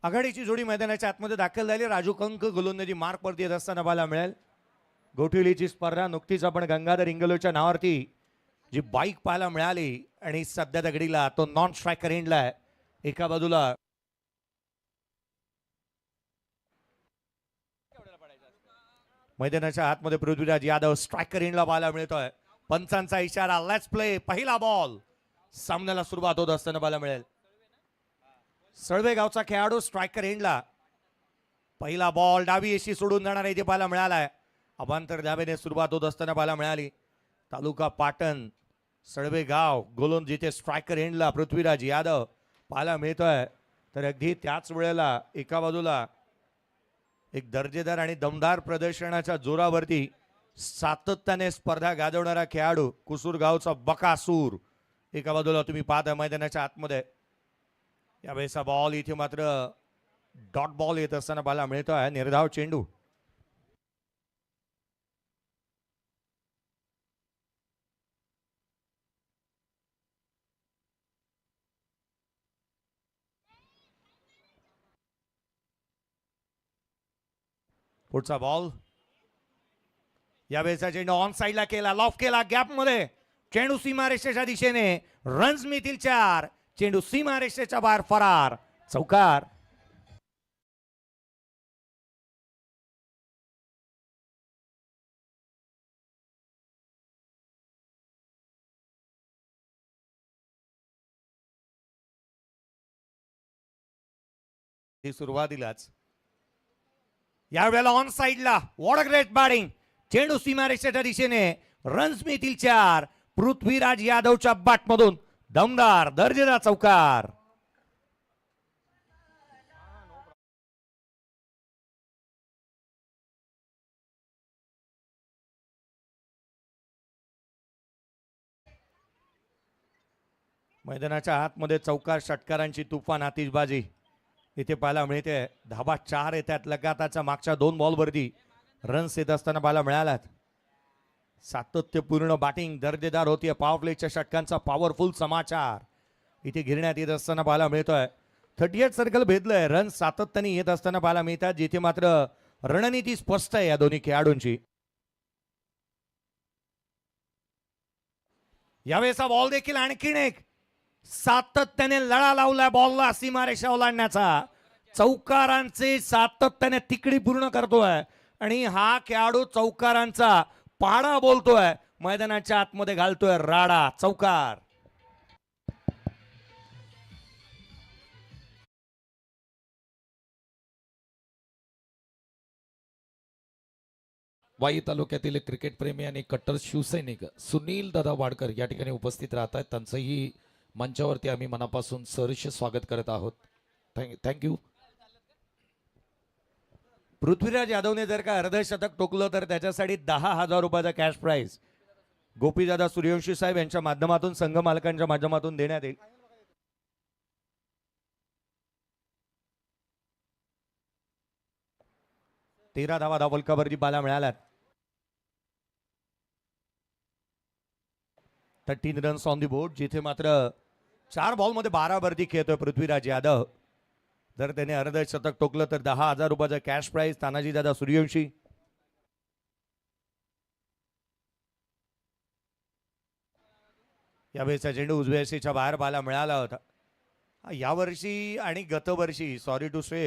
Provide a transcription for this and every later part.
आघाडीची जोडी मैदानाच्या आतमध्ये दाखल झाली. राजू कंक गोलंदाजी मार्क वरती येत असताना पाहायला मिळेल. गोठिवलीची स्पर्धा नुकतीच आपण गंगाधर इंगलोच्या नावावरती जी बाईक पाहायला मिळाली आणि सध्या दगडीला तो नॉन स्ट्रायकर एंडला आहे. एका बाजूला मैदानाच्या आतमध्ये पृथ्वीराज यादव स्ट्रायकर एंडला पाहायला मिळतोय. पंचांचा इशारा, लेट्स प्ले. पहिला बॉल, सामन्याला सुरुवात होत असताना पाहायला मिळेल. सळवे गावचा खेळाडू स्ट्रायकर एंडला. पहिला बॉल डावी एशी सोडून जाणार इथे पाहायला मिळालाय. अभांतर धावेने सुरुवात होत असताना पाहायला मिळाली. तालुका पाटण सळवे गाव गोलंदाज जिथे स्ट्रायकर एंडला पृथ्वीराज यादव पाहायला मिळतोय. तर अगदी त्याच वेळेला एका बाजूला एक दर्जेदार आणि दमदार प्रदर्शनाच्या जोरावरती सातत्याने स्पर्धा गाजवणारा खेळाडू कुसूर गावचा बकासूर एका बाजूला तुम्ही पाहता मैदानाच्या आतमध्ये. यावेळेचा बॉल इथे मात्र डॉट बॉल येत असताना पाहायला मिळतोय. निर्धाव चेंडू. पुढचा बॉल. यावेळेचा चेंडू ऑन साइडला केला, लॉफ केला गॅप मध्ये. चेंडू सीमारेषेच्या दिशेने. रन्स मिळतील 4. चेंडू सीमारेषेच्या बाहेर फरार. चौकार. सुरुवातीलाच यावेळेला ऑन साइडला व्हॉट अ ग्रेट बॅटिंग. चेंडू सीमारेषेच्या दिशेने. रन्स मिळतील 4. पृथ्वीराज यादवच्या बॅटमधून दमदार दर्जेदार चौकार. मैदानाच्या आतमध्ये चौकार षटकारांची तुफान आतिषबाजी इथे पाहायला मिळते. धाबा 4 येतात लगातारच्या मागच्या 2 बॉलवरती रन्स येत असताना पाहायला मिळाल्यात. सातत्यपूर्ण बॅटिंग दर्जेदार होतीये. पॉवर प्लेच्या षटकांचा पॉवरफुल समाचार इथे घेण्यात येत असताना पाहायला मिळतोय. 38 सर्कल भेदलंय. रन सातत्याने येत असताना पाहायला मिळतात. जिथे मात्र रणनीती स्पष्ट आहे या दोन्ही खेळाडूंची. यावेळेचा बॉल देखील आणखीन एक सातत्याने लढा लावलाय बॉलला सीमारेषा ओलांडण्याचा. चौकारांचे सातत्याने तिकडी पूर्ण करतोय आणि हा खेळाडू चौकारांचा पाडा बोलतोय. मैदानाच्या आतमध्ये घालतोय राडा. चौकार. वाई तालुक्यातील क्रिकेट प्रेमी आणि कट्टर शिवसैनिक सुनील दादा वाडकर या ठिकाणी उपस्थित राहत आहेत. त्यांचंही मंचावरती आम्ही मनापासून सहर्ष स्वागत करत आहोत. थँक्यू. पृथ्वीराज यादवने जर का अर्धशतक टोकलं तर त्याच्यासाठी 10,000 रुपयाचा कॅश प्राइज गोपीदादा सूर्यवंशी साहेब यांच्या माध्यमातून संघ मालकांच्या माध्यमातून देण्यात येईल. तेरा धावा धावलकावरती पाहायला मिळाल्यात. 13 रन्स ऑन दी बोर्ड. जिथे मात्र 4 बॉलमध्ये 12 वरती खेळतोय पृथ्वीराज यादव. जर त्याने अर्धशतक टोकलं तर 10,000 रुपयाचा कॅश प्राइज तानाजी दादा सूर्यवंशी. यावेळेचा चेंडू उजव्या एसीच्या बाहेर पाहायला मिळाला होता. यावर्षी आणि गतवर्षी सॉरी टू से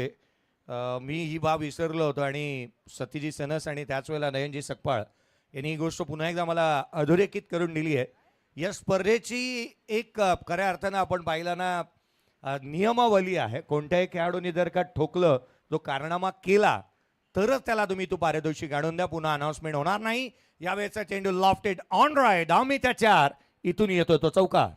मी ही बाब विसरलो होतो आणि सतीजी सनस आणि त्याच वेळेला नयनजी सकपाळ यांनी ही गोष्ट पुन्हा एकदा मला अधोरेखित करून दिली आहे. या स्पर्धेची एक खऱ्या अर्थानं आपण पाहिलं ना नियमावली आहे. कोणत्याही खेळाडूने जर का ठोकलं, जो कारनामा केला तरच त्याला तुम्ही तो पारितोषिक आणून द्या. पुन्हा अनाउन्समेंट होणार नाही. यावेळेचा चेंडू लॉफ्टेड ऑन राईट. आम्ही त्या 4 इथून येतो तो चौकार.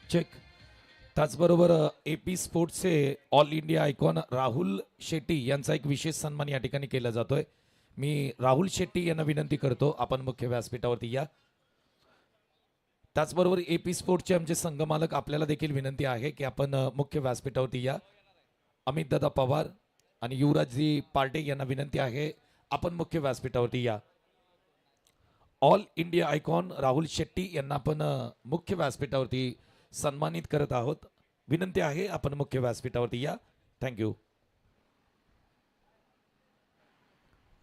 चेक. त्याचबरोबर AP स्पोर्ट्सचे all India icon Rahul Shetty यांचा एक विशेष सन्मान या ठिकाणी केला जातोय. मी राहुल शेट्टी यांना विनंती करतो आपण मुख्य व्यासपीठावरती या. त्याचबरोबर AP स्पोर्ट्सचे आमचे संघमालक आपल्याला देखील विनंती आहे की आपण मुख्य व्यासपीठावरती या. अमित दादा पवार, आणि युवराजजी पार्टे यांना विनंती आहे आपण मुख्य व्यासपीठावरती या. All India icon Rahul Shetty यांना आपण मुख्य व्यासपीठावरती सन्मानित करत आहोत. विनंती आहे आपण मुख्य व्यासपीठावरती या. थँक्यू.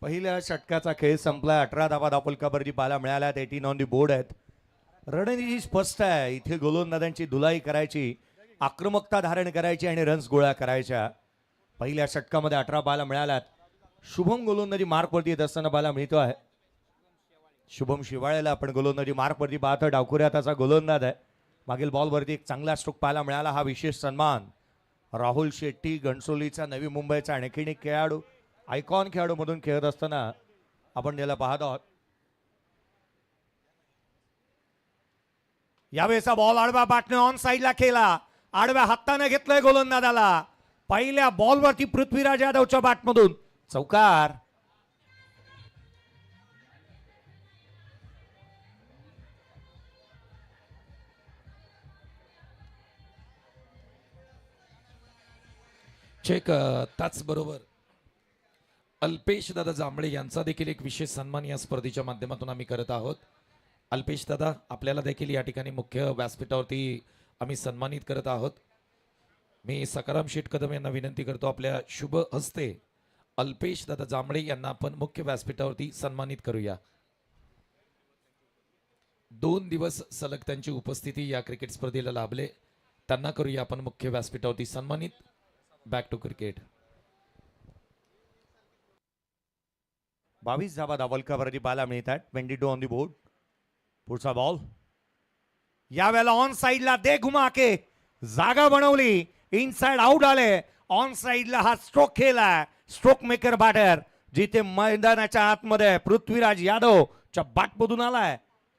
पहिल्या षटकाचा खेळ संपला. 18 धावा धापलकावरती पाहायला मिळाल्या. 18 ऑन दी बोर्ड आहेत. रणनीती स्पष्ट आहे. इथे गोलंदाजांची धुलाई करायची, आक्रमकता धारण करायची आणि रन्स गोळा करायच्या. पहिल्या षटकामध्ये 18 पाहायला मिळाल्यात. शुभम गोलंदाजी मार्कवरती येत असताना पाहायला मिळतो आहे. शुभम शिवाळेला आपण गोलंदाजी मार्कवरती पाहतो. डावखुऱ्याचा गोलंदाज आहे. मागील बॉलवरती एक चांगला स्ट्रोक पाहायला मिळाला. हा विशेष सन्मान राहुल शेट्टी घणसोलीचा, नवी मुंबईचा आणखीन एक खेळाडू, आयकॉन खेळाडू मधून खेळत असताना आपण त्याला पाहत आहोत. यावेळेचा बॉल आडव्या बॅटने ऑन साईडला केला. आडव्या हाताने घेतलंय गोलंदाजाला. पहिल्या बॉलवरती पृथ्वीराज यादवच्या बॅटमधून चौकार. चेक. त्याचबरोबर अल्पेश दादा जांभळे यांचा देखील एक विशेष सन्मान या स्पर्धेच्या माध्यमातून आम्ही करत आहोत. अल्पेश दादा आपल्याला देखील या ठिकाणी मुख्य व्यासपीठावरती आम्ही सन्मानित करत आहोत. मी सकाराम शेठ कदम यांना विनंती करतो आपल्या शुभ हस्ते अल्पेश दादा जांभळे यांना आपण मुख्य व्यासपीठावरती सन्मानित करूया. 2 दिवस सलग त्यांची उपस्थिती या क्रिकेट स्पर्धेला लाभले. त्यांना करूया आपण मुख्य व्यासपीठावरती सन्मानित. Back to cricket. 22 धावा धावलकावरती पाहायला मिळतात. 22 ऑन दी बोर्ड. पुढचा बॉल यावेळेला ऑन साइडला दे घुमा के जागा बनवली. इनसाइड आउट आले. ऑन साइडला हा स्ट्रोक केला. स्ट्रोक मेकर बॅटर जिथे मैदानाच्या आतमध्ये पृथ्वीराज यादवच्या बॅटमधून आलाय.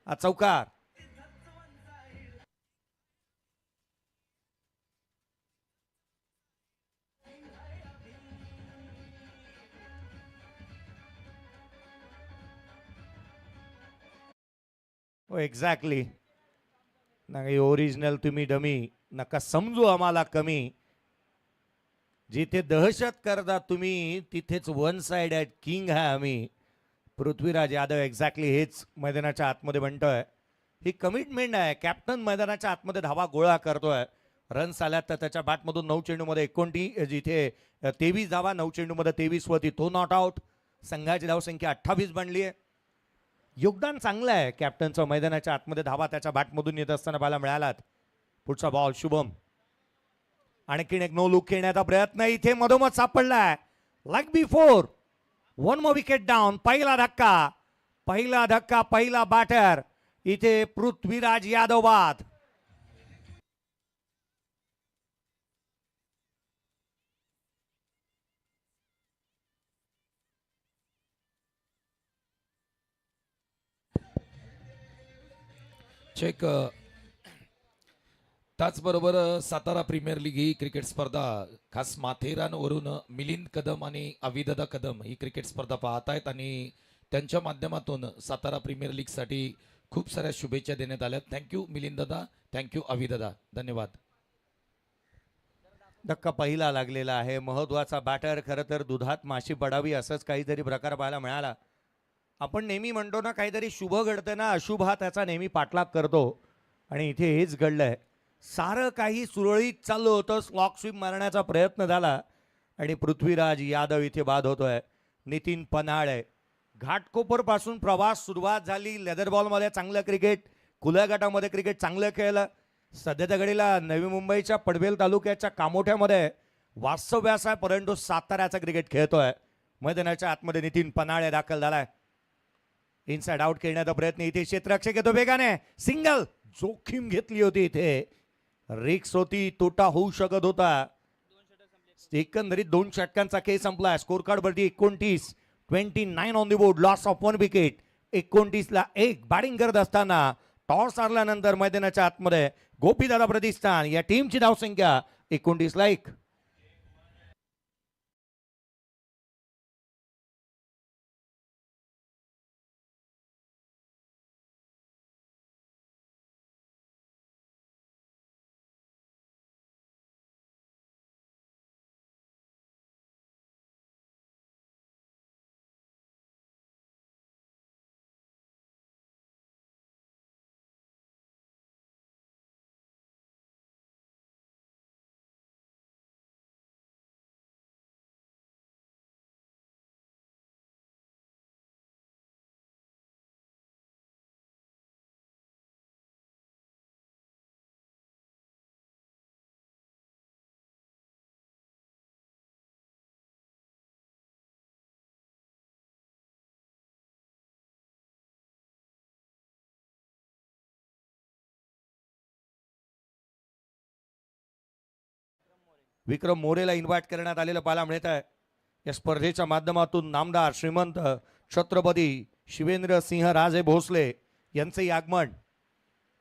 हा चौकार. हो एक्झॅक्टली. नाही ओरिजिनल तुम्ही डमी, नका समजू आम्हाला कमी. जिथे दहशत करता तुम्ही तिथेच वन साइड ॲट किंग आहे आम्ही. पृथ्वीराज यादव एक्झॅक्टली हेच मैदानाच्या आतमध्ये म्हणतोय. ही कमिटमेंट आहे. कॅप्टन मैदानाच्या आतमध्ये धावा गोळा करतोय. रन्स आल्यात तर त्याच्या बॅटमधून 9 चेंडूमध्ये 29, जिथे 23 धावा, 9 चेंडूमध्ये 23 वरती तो नॉट आउट. संघाची धावसंख्या 28 बनली आहे. योगदान चांगलं आहे कॅप्टनचं. मैदानाच्या आतमध्ये धावा त्याच्या बॅटमधून येत असताना पाहायला मिळालात. पुढचा बॉल शुभम. आणखीन एक नो लुक खेळण्याचा प्रयत्न इथे मधोमध सापडलाय. Like before 1 more wicket down. पहिला धक्का, पहिला धक्का, पहिला बॅटर इथे पृथ्वीराज यादव बाद. चेक. त्याचबरोबर सातारा प्रीमियर लीग ही क्रिकेट स्पर्धा खास माथेरानवरून मिलिंद कदम आणि अविददा कदम ही क्रिकेट स्पर्धा पाहत आहेत आणि त्यांच्या माध्यमातून सातारा प्रीमियर लीग साठी खूप साऱ्या शुभेच्छा देण्यात आल्या. थँक्यू मिलिंद दादा, थँक्यू अविददा, धन्यवाद. धक्का पहिला लागलेला आहे. महत्वाचा बॅटर. खरं तर दुधात माशी पडावी असंच काहीतरी प्रकार पाहायला मिळाला. आपण नेहमी म्हणतो ना काहीतरी शुभ घडतं ना, अशुभ हा त्याचा नेहमी पाठलाग करतो. आणि इथे हेच घडलंय. सारं काही सुरळीत चाललं होतं. स्लॉक स्वीप मारण्याचा प्रयत्न झाला आणि पृथ्वीराज यादव इथे बाद होतोय. नितीन पन्हाळे. घाटकोपर पासून प्रवास सुरुवात झाली. लेदर बॉलमध्ये चांगलं क्रिकेट, खुल्या गटामध्ये क्रिकेट चांगलं खेळलं. सध्याच्या घडीला नवी मुंबईच्या पडवेल तालुक्याच्या कामोठ्यामध्ये वास्तव्यास आहे, परंतु साताऱ्याचा क्रिकेट खेळतोय. मैदानाच्या आतमध्ये नितीन पन्हाळे दाखल झालाय. इनसाइड आउट खेळण्याचा प्रयत्न इथे क्षेत्ररक्षक येतो वेगाने. सिंगल. जोखीम घेतली होती इथे. रिक्स होती, तोटा होऊ शकत होता. एकंदरीत 2 षटकांचा खेळ संपला. स्कोर कार्ड वरती 29 on the board. Loss of 1 wicket. 29ला 1 बॅटिंग करत असताना टॉस हारल्यानंतर मैदानाच्या आतमध्ये गोपीदादा प्रतिष्ठान या टीमची धावसंख्या 29ला 1. विक्रम मोरेला इन्व्हाइट करण्यात आलेलं पाहायला मिळत आहे. या स्पर्धेच्या माध्यमातून नामदार श्रीमंत छत्रपती शिवेंद्र सिंह राजे भोसले यांचंही आगमन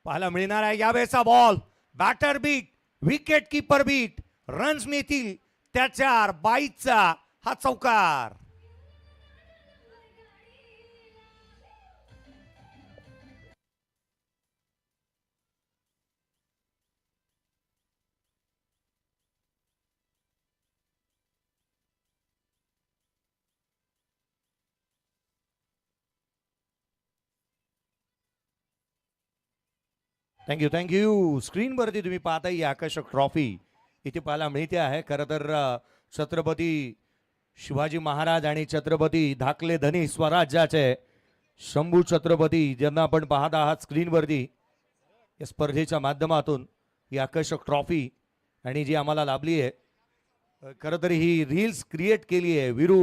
पाहायला मिळणार आहे. यावेळेचा ball batter beat, wicket keeper beat, runs मिळतील त्याच्यावर 22चा हा चौकार. थँक्यू. स्क्रीनवरती तुम्ही पाहता ही आकर्षक ट्रॉफी इथे पाहायला मिळते आहे. खरं तर छत्रपती शिवाजी महाराज आणि छत्रपती धाकले धनी स्वराज्याचे शंभू छत्रपती ज्यांना आपण पाहत आहात स्क्रीनवरती, या स्पर्धेच्या माध्यमातून ही आकर्षक ट्रॉफी आणि जी आम्हाला लाभली आहे. खरं तर ही रील्स क्रिएट केली आहे विरू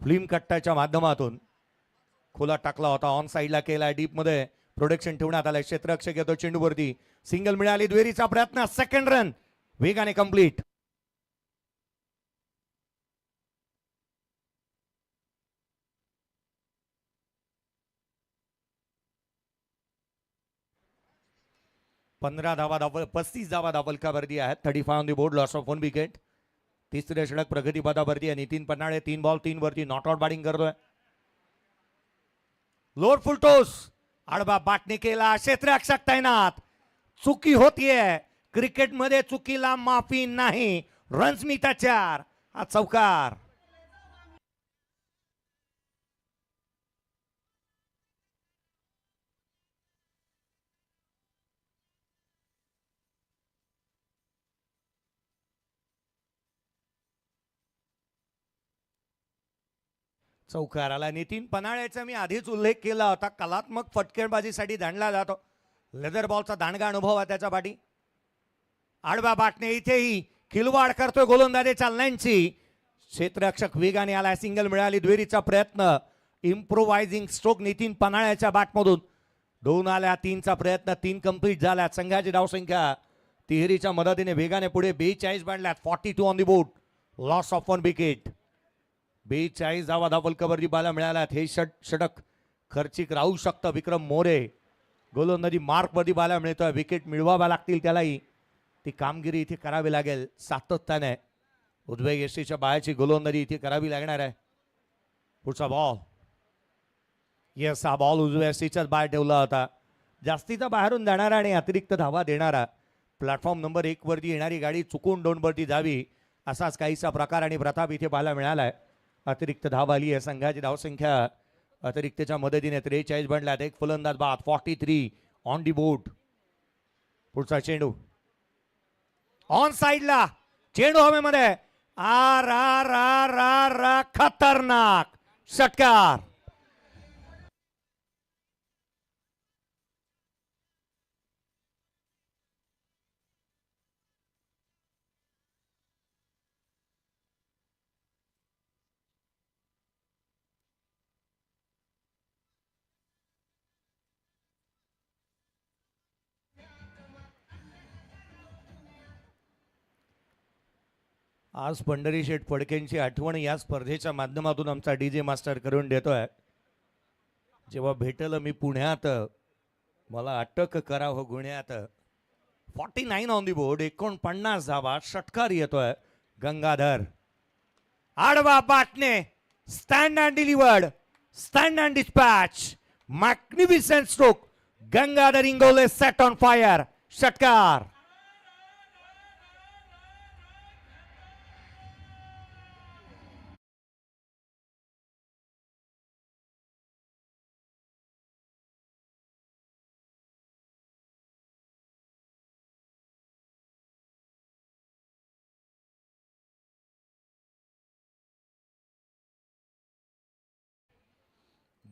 फिल्म कट्टाच्या माध्यमातून. खोला टाकला होता, ऑन साईडला केला, डीप मध्ये प्रोडक्शन ठेवण्यात आलंय. क्षेत्ररक्षक येतो चेंडूवरती, सिंगल मिळाली, दुहेरीचा प्रयत्न, सेकंड रन वेगाने कंप्लीट. धावा धावल 35 धावा धावलकावरती आहेत. 35 on the board, loss of 1 wicket. तिसरे षटक प्रगती पदावरती आहे. नितीन पन्हाळे 3 बॉल 3 वरती नॉट आउट बॅटिंग करतोय. लोअर फुल टॉस, आडवा बाटने केला, क्षेत्ररक्षक तैनात. चुकी होतीये क्रिकेटमध्ये, चुकीला माफी नाही. रन्स मिळतात 4, हा चौकार. चौकार आला. नितीन पन्हाळेचा मी आधीच उल्लेख केला होता, कलात्मक फटकेबाजीसाठी दांडला जातो. लेदर बॉलचा दांडगा अनुभव आहे त्याच्या पाठी. आडवा बाटणे इथेही खिलवाड करतोय गोलंदाजी चालण्यांची. क्षेत्ररक्षक वेगाने आलाय, सिंगल मिळाली, दुहेरीचा प्रयत्न, इम्प्रोवायझिंग स्ट्रोक नितीन पन्हाळ्याच्या बॅटमधून. 2 आल्या, 3चा प्रयत्न, 3 कंप्लीट झाल्या. संघाची धावसंख्या तिहेरीच्या मदतीने वेगाने पुढे 42 बांधल्यात. 42 on the board, loss of 1 wicket. 42 धावा धावलकावरती बाला मिळाल्यात. हे षटक खर्चिक राहू शकतं. विक्रम मोरे गोलंदाजी मार्कवरती बाला मिळतोय. विकेट मिळवाव्या लागतील त्यालाही, ती कामगिरी इथे करावी लागेल सातत्याने. उजव्या यष्टीच्या बायाची गोलंदाजी इथे करावी लागणार आहे. पुढचा बॉल, येस, हा बॉल उजव्या यष्टीच्याच बाहेर ठेवला होता. जास्तीचा बाहेरून जाणारा आणि अतिरिक्त धावा देणारा, प्लॅटफॉर्म नंबर 1 वरती येणारी गाडी चुकून 2 वरती जावी असाच काहीसा प्रकार आणि प्रताप इथे पाहायला मिळालाय. अतिरिक्त धाव आली आहे. संघाची धावसंख्या अतिरिक्तच्या मदतीने 43 बनल्यात. एक फलंदाज बाद, 43 ऑन दी बोर्ड. पुढचा चेंडू ऑन साइडला, चेंडू हवेमध्ये, आर आर आर आर, खतरनाक षटकार. आज पंढरी शेठ फडकेंची आठवण या स्पर्धेच्या माध्यमातून आमचा डीजे मास्टर करून देतोय. जेव्हा भेटलं मी पुण्यात, मला अटक करावं गुन्ह्यात. 49 ऑन दी बोर्ड, 49 धावा, षटकार येतोय. गंगाधर आडवा बाटणे, stand and delivered, stand and dispatch, magnificent stroke. Gangadhar Ingole set on fire, षटकार.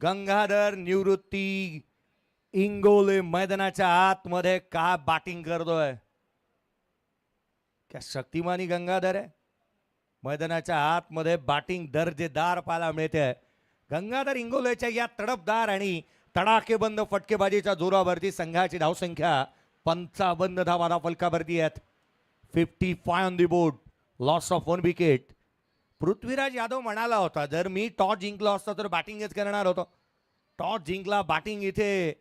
गंगाधर निवृत्ती इंगोले मैदानाच्या आतमध्ये काय बॅटिंग करतोय. क्या शक्तिमानी गंगाधर आहे. मैदानाच्या आतमध्ये बॅटिंग दर्जेदार पाहायला मिळते. गंगाधर इंगोलेच्या या तडफदार आणि तडाखेबंद फटकेबाजीच्या जोरावरती संघाची धावसंख्या 55 धावा फलकावरती आहेत. 55 on the board, loss of 1 wicket. Prithviraj Yadav म्हणाला होता जर मी टॉस जिंकलो असतो तर बॅटिंगच करणार होतो. टॉस जिंकला, बॅटिंग इथे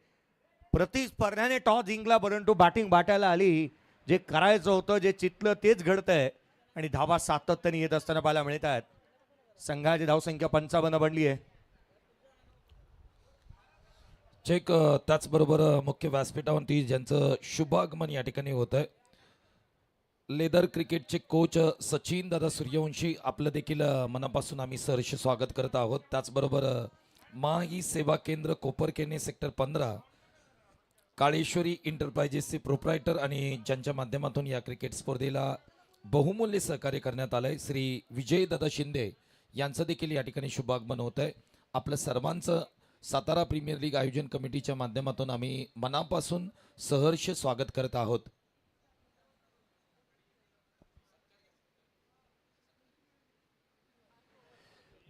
प्रतिस्पर्ध्याने टॉस जिंकला परंतु बॅटिंग बाटायला आली. जे करायचं होतं, जे चितलं तेच घडतंय आणि धावा सातत्याने येत असताना पाहायला मिळत आहेत. संघाची धावसंख्या 55 बनली आहे. चेक त्याचबरोबर मुख्य व्यासपीठावरती ज्यांचं शुभागमन या ठिकाणी होत आहे, लेदर क्रिकेटचे कोच सचिन दादा सूर्यवंशी आपलं देखील मनापासून आम्ही सहर्ष स्वागत करत आहोत. त्याचबरोबर माही सेवा केंद्र कोपरकेने सेक्टर 15 काळेश्वरी इंटरप्राइजेसचे प्रोप्रायटर आणि ज्यांच्या माध्यमातून या क्रिकेट स्पर्धेला बहुमूल्य सहकार्य करण्यात आलंय श्री विजय दादा शिंदे यांचं देखील या ठिकाणी शुभागमन होत आहे. आपलं सर्वांचं सातारा प्रीमियर लीग आयोजन कमिटीच्या माध्यमातून आम्ही मनापासून सहर्ष स्वागत करत आहोत.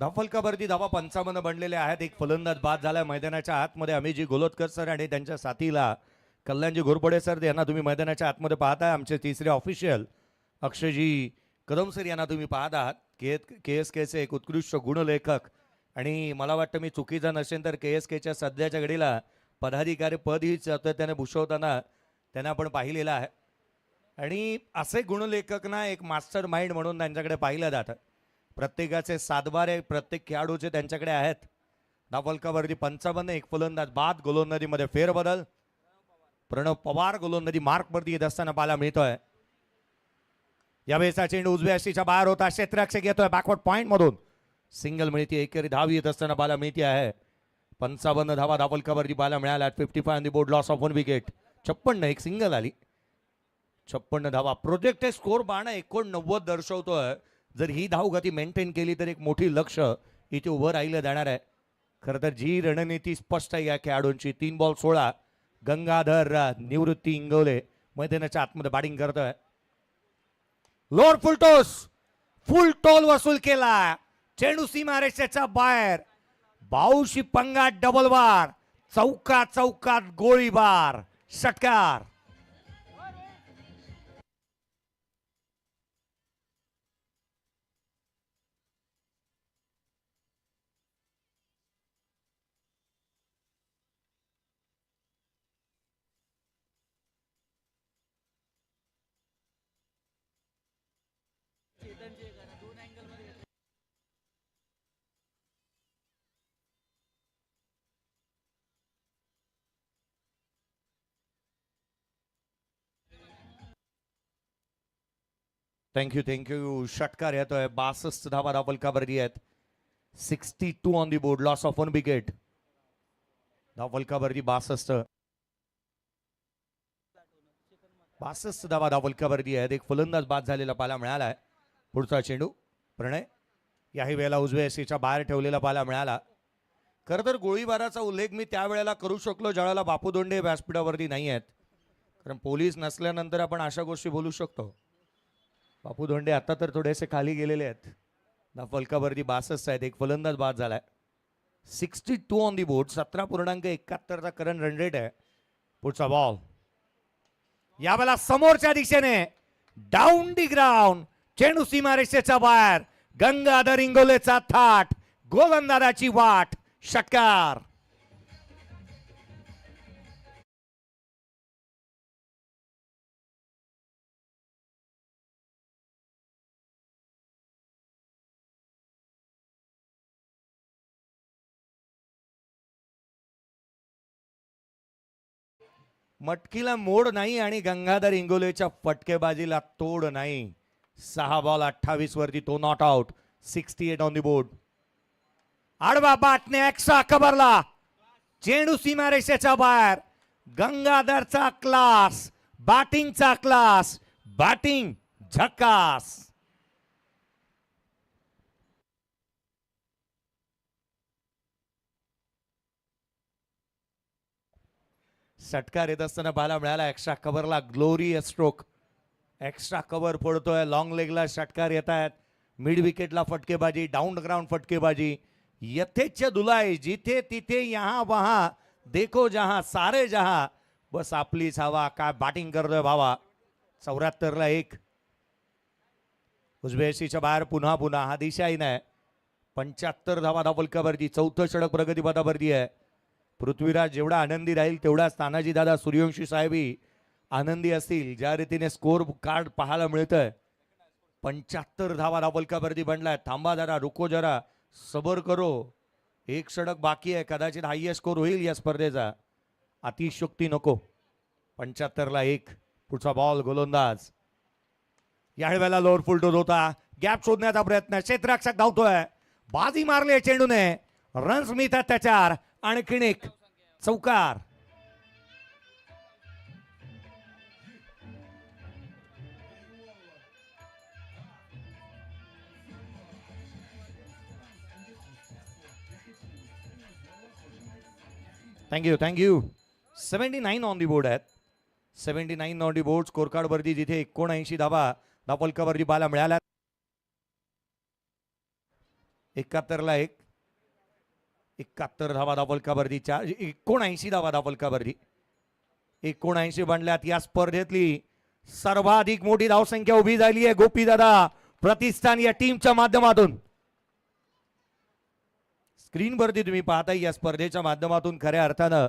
धावफलकावरती धावा 55 बनलेले आहेत. एक फलंदाज बाद झाला मैदानाच्या आतमध्ये. अमितजी गोलोदकर सर आणि त्यांच्या साथीला कल्याणजी घोरपडे सर यांना तुम्ही मैदानाच्या आतमध्ये पाहताय. आमचे तिसरे ऑफिशियल अक्षयजी कदम सर यांना तुम्ही पाहत आहात. KSKचे एक उत्कृष्ट गुणलेखक आणि मला वाटतं मी चुकीचा नसेल तर KSKच्या सध्याच्या घडीला पदाधिकारी पदही सातत्याने भूषवताना त्यांना आपण पाहिलेलं आहे. आणि असे गुणलेखक ना एक मास्टर माइंड म्हणून त्यांच्याकडे पाहिलं जातं. प्रत्येकाचे सातबारे प्रत्येक खेळाडूचे त्यांच्याकडे आहेत. धावफलकावरती 55, एक फलंदाज बाद. गोलंदाजीमध्ये फेरबदल. प्रणव पवार गोलंदाजी मार्कवरती येत असताना पाहायला मिळतोय. यावेळेचा चेंडू उजव्या अशीच्या बाहेर होता. क्षेत्ररक्षक येतोय बॅकवर्ड पॉइंट मधून. सिंगल मिळते. एकेरी धाव येत असताना पाहायला मिळते आहे. 55 धावा धावफलकावरती पाहायला मिळाल्या. 55 on the board, loss of 1 wicket. 56 एक सिंगल आली. 56 धावा. प्रोजेक्टेड स्कोर बाण 89 दर्शवतोय. जर ही धावगती मेंटेन केली तर एक मोठी लक्ष इथे उभं राहिलं जाणार आहे. खरं तर जी रणनीती स्पष्ट आहे या खेळाडूंची. 3 बॉल 16. गंगाधर निवृत्ती इंगवले मैदानाच्या आतमध्ये बॅटिंग करतोय. लोअर फुल टोल वसूल केला. चेंडू सीमारेषेच्या बाहेर. बाऊशी पंगा डबल बार. चौकात गोळीबार. षटकार. थँक्यू. षटकार येतोय. 62 धावा धावफलकावरती आहेत. 62 on the board, loss of 1 wicket. धावफलकावरती 62 धावा धावफलकावरती आहेत. एक फलंदाज बाद झालेला पाहायला मिळाला आहे. पुढचा चेंडू प्रणय याही वेळेला उजव्या एसीच्या बाहेर ठेवलेला पाहायला मिळाला. खरं तर गोळीबाराचा उल्लेख मी त्यावेळेला करू शकलो ज्यावेळेला बापू दोंडे व्यासपीठावरती नाही आहेत. कारण पोलीस नसल्यानंतर आपण अशा गोष्टी बोलू शकतो. बापू धोंडे आता तर थोडेसे खाली गेलेले आहेत. धावफलकावरती 62 आहेत. एक फलंदाज बाद झालाय. 62 on the board. 17.71 current run rate आहे. पुढचा बॉल यावेळेला समोरच्या दिशेने डाऊन दी ग्राउंड. चेंडू सीमारेषेच्या बाहेर. गंगाधर इंगोलेचा थाट. गोलंदाजाची वाट. षटकार. मटकीला मोड नाही आणि गंगाधर इंगोलेच्या फटकेबाजीला तोड नाही. 6 बॉल 28 वरती तो not out. 68 on the board. आडवा बाटने एक्स्ट्रा कव्हरला. चेंडू सीमारेषेच्या बाहेर. गंगाधरचा क्लास. बॅटिंगचा क्लास. बॅटिंग झकास. षटकार येत असताना पाहायला मिळाला. एक्स्ट्रा कव्हरला ग्लोरियस स्ट्रोक. एक्स्ट्रा कव्हर फोडतोय. लॉंग लेगला षटकार येत आहेत. मिड विकेटला फटकेबाजी. डाऊन ग्राउंड फटकेबाजी. यथेच्छ दुलाई. जिथे तिथे यहां वहां देखो जहां सारे जहां. बस आपलीच हवा. काय बॅटिंग करतोय भावा. 74 ला 1. उजव्याशीच्या बाहेर पुन्हा पुन्हा हा दिशाही नाही. 75 धावा धावलकावरती, चौथं षटक प्रगतीपथावरती आहे. पृथ्वीराज जेवढा आनंदी राहील तेवढाच तानाजी दादा सूर्यवंशी साहेबही आनंदी असतील. ज्या रीतीने स्कोर कार्ड पाहायला मिळतंय. 75 धावा धावलकावरती बनलाय. थांबा जरा, रुको जरा, सबर करो. एक षटक बाकी आहे. कदाचित हायएस्ट स्कोर होईल या स्पर्धेचा. अतिशयोक्ती नको. 75ला 1. पुढचा बॉल गोलंदाज. या वेळेला लोअर फुल टोस होता. गॅप शोधण्याचा प्रयत्न. क्षेत्ररक्षक धावतोय. बाजी मारली चेंडूने. रन्स मिळतात त्याच्यावर. आणखीन एक चौकार. Thank you thank you. 79 on the board आहेत. 79 on the board. Score card वरती जिथे 79 धावा धावलकावरती पाहायला मिळाल्या. 71ला 1. 71 धावा धावलकावरती 79 धावा धावलकावरती. 79 बनल्यात. या स्पर्धेतली सर्वाधिक मोठी धावसंख्या उभी झाली आहे गोपीदादा प्रतिष्ठान या टीमच्या माध्यमातून. स्क्रीनवरती तुम्ही पाहताय या स्पर्धेच्या माध्यमातून खऱ्या अर्थानं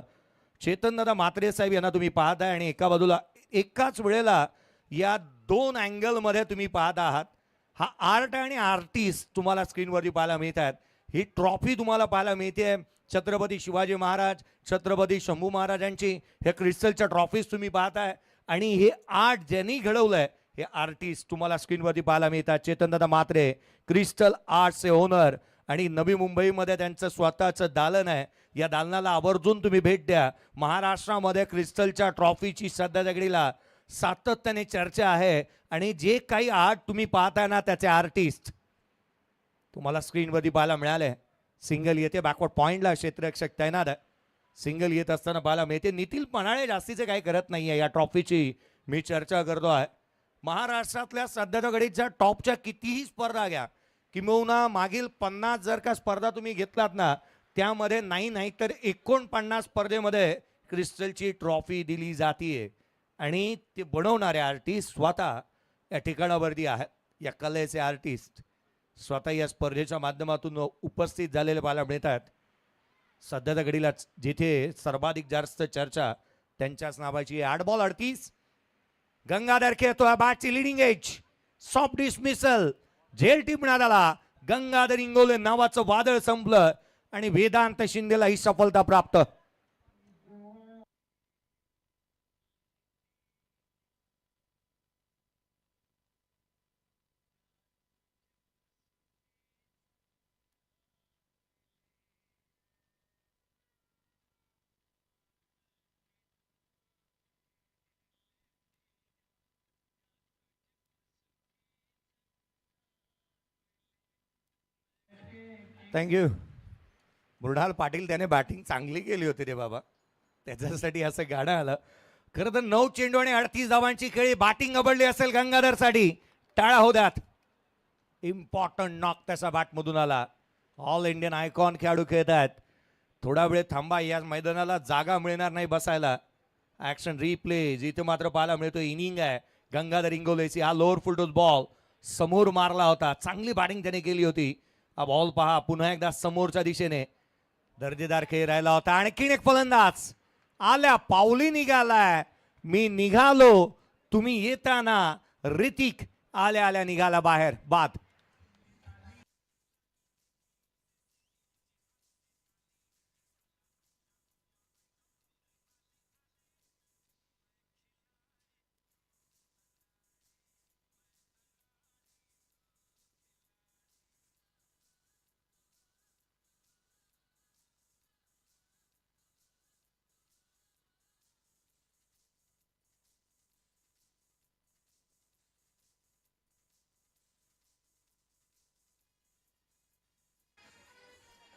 चेतनदादा म्हात्रे साहेब यांना तुम्ही पाहताय आणि एका बाजूला एकाच वेळेला या दोन अँगलमध्ये तुम्ही पाहत आहात. हा आर्ट आणि आर्टिस्ट तुम्हाला स्क्रीनवरती पाहायला मिळत आहेत. ही ट्रॉफी तुम्हाला पाहायला मिळते. छत्रपती शिवाजी महाराज, छत्रपती शंभू महाराजांची हे क्रिस्टलच्या ट्रॉफीज तुम्ही पाहताय आणि हे आर्ट ज्यांनी घडवलंय हे आर्टिस्ट तुम्हाला स्क्रीनवरती पाहायला मिळतात. चेतनदादा म्हात्रे क्रिस्टल आर्ट्सचे ओनर आणि नवी मुंबईमध्ये त्यांचं स्वतःचं दालन आहे. या दालनाला आवर्जून तुम्ही भेट द्या. महाराष्ट्रामध्ये क्रिस्टलच्या ट्रॉफीची सध्याच्या घडीला सातत्याने चर्चा आहे आणि जे काही आर्ट तुम्ही पाहताय ना त्याचे आर्टिस्ट तुम्हाला स्क्रीनवरती पाहायला मिळाले. सिंगल येते बॅकवर्ड पॉइंटला क्षेत्ररक्षक तैनात आहे. सिंगल येत असताना पाहायला मिळते. नितीन पणाळे जास्तीचे काही करत नाहीये. या ट्रॉफीची मी चर्चा करतो आहे. महाराष्ट्रातल्या सध्याच्या घडीच्या टॉपच्या कितीही स्पर्धा घ्या, किंबहुना मागील 50 जर का स्पर्धा तुम्ही घेतलात ना त्यामध्ये नाही तर 49 स्पर्धेमध्ये क्रिस्टलची ट्रॉफी दिली जाते आणि ते बनवणारे आर्टिस्ट स्वतः या ठिकाणावरती आहेत. या कलेचे आर्टिस्ट स्वतः या स्पर्धेच्या माध्यमातून उपस्थित झालेले पाहायला मिळतात. सध्याच्या घडीला जिथे सर्वाधिक जास्त चर्चा त्यांच्याच नावाची. 8 बॉल 38. गंगाधर खेळतोय बॅटची लिडिंग एज. Soft dismissal. झेल टिपण्यात आला. गंगाधर इंगोले नावाचं वादळ संपलं आणि वेदांत शिंदेला ही सफलता प्राप्त. थँक्यू. मृणाल पाटील त्याने बॅटिंग चांगली केली होती रे बाबा, त्याच्यासाठी असं गाणं आलं. खरं तर 9 चेंडू आणि 38 धावांची खेळी. बॅटिंग अबडली असेल गंगाधरसाठी. टाळा हो द्यात. इम्पॉर्टंट नॉक त्याचा बॅटमधून आला. ऑल इंडियन आयकॉन खेळाडू खेळत आहेत. थोडा वेळ थांबा. या मैदानाला जागा मिळणार नाही बसायला. ऍक्शन रिप्ले जिथे मात्र पाहायला मिळतो. इनिंग आहे गंगाधर इंगोलेची. हा लोअर फुलटोस बॉल समोर मारला होता. चांगली बॅटिंग त्याने केली होती. हा बॉल पहा पुन्हा एकदा समोरच्या दिशेने. दर्जेदार खेळ राहिला होता. आणखीन एक फलंदाज आल्या पावली निघालाय. मी निघालो तुम्ही येताना. ऋतिक आल्या आल्या निघाला बाहेर. बाद.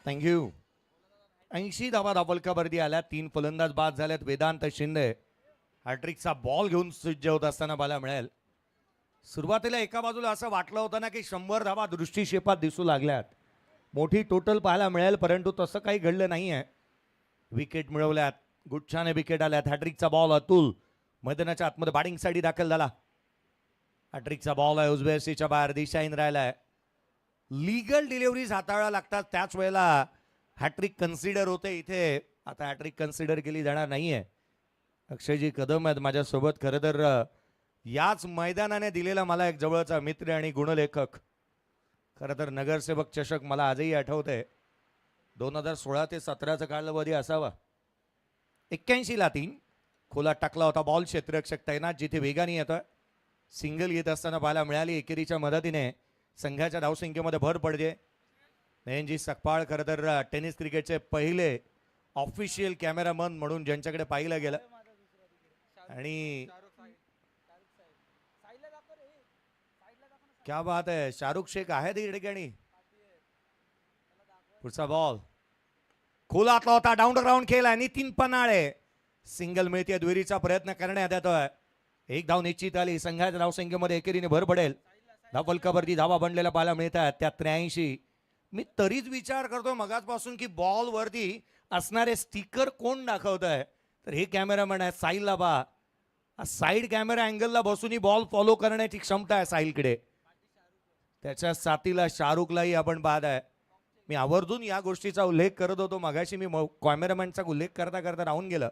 थँक्यू. 80 धावा धावलकावरती आल्या. 3 फलंदाज बाद झाल्यात. वेदांत शिंदे हॅट्रिकचा बॉल घेऊन सज्ज होत असताना पाहायला मिळेल. सुरुवातीला एका बाजूला असं वाटलं होतं ना की 100 धावा दृष्टिक्षेपात दिसू लागल्यात. मोठी टोटल पाहायला मिळेल, परंतु तसं काही घडलं नाही आहे. विकेट मिळवल्यात. गुच्छाने विकेट आल्यात. हॅट्रिकचा बॉल अतुल मैदानाच्या आतमध्ये बॅटिंगसाठी दाखल झाला. हॅट्रिकचा बॉल आहे उजव्या सीच्या बाहेर दिशाहीन राहिलाय. लीगल डिलिव्हरीज हाताळाव्या लागतात त्याच वेळेला हॅट्रिक कन्सिडर होते इथे. आता हॅट्रिक कन्सिडर केली जाणार नाहीये. अक्षयजी कदम आहेत माझ्यासोबत. खरं तर याच मैदानाने दिलेला मला एक जवळचा मित्र आणि गुणलेखक. खरं तर नगरसेवक चषक मला आजही आठवते. 2016 ते 17चा कालावधी असावा. 81ला 3 खोला टाकला होता बॉल. क्षेत्ररक्षक तैनात जिथे वेगाने येतोय. सिंगल येत असताना पाहायला मिळाली. एकेरीच्या मदतीने संघाच्या धावसंख्येमध्ये भर पडते. नयनजी सकपाळ खरं तर टेनिस क्रिकेटचे पहिले ऑफिशियल कॅमेरामन म्हणून ज्यांच्याकडे पाहिलं गेलं. आणि क्या बात आहे. शाहरुख शेख आहे त्या ठिकाणी. पुढचा बॉल खोलातला होता. डाऊन ग्राउंड खेळला. नितीन पन्हाळे सिंगल मिळते. दुहेरीचा प्रयत्न करण्यात येतोय. एक धाव निश्चित आली. संघाच्या धावसंख्येमध्ये एकेरीने भर पडेल. धावफलकावरती धावा बनलेल्या पाहायला मिळतात त्या 83. मी तरीच विचार करतो मगाचपासून की बॉल वरती असणारे स्टिकर कोण दाखवत आहे. तर हे कॅमेरामॅन आहे साहिलला. बा साईड कॅमेरा अँगलला बसूनही बॉल फॉलो करण्याची क्षमता आहे साहिलकडे. त्याच्या साथीला शाहरुखलाही आपण पाहत आहे. मी आवर्जून या गोष्टीचा उल्लेख करत होतो मगाशी. मी कॅमेरामॅनचा उल्लेख करता करता राहून गेलं.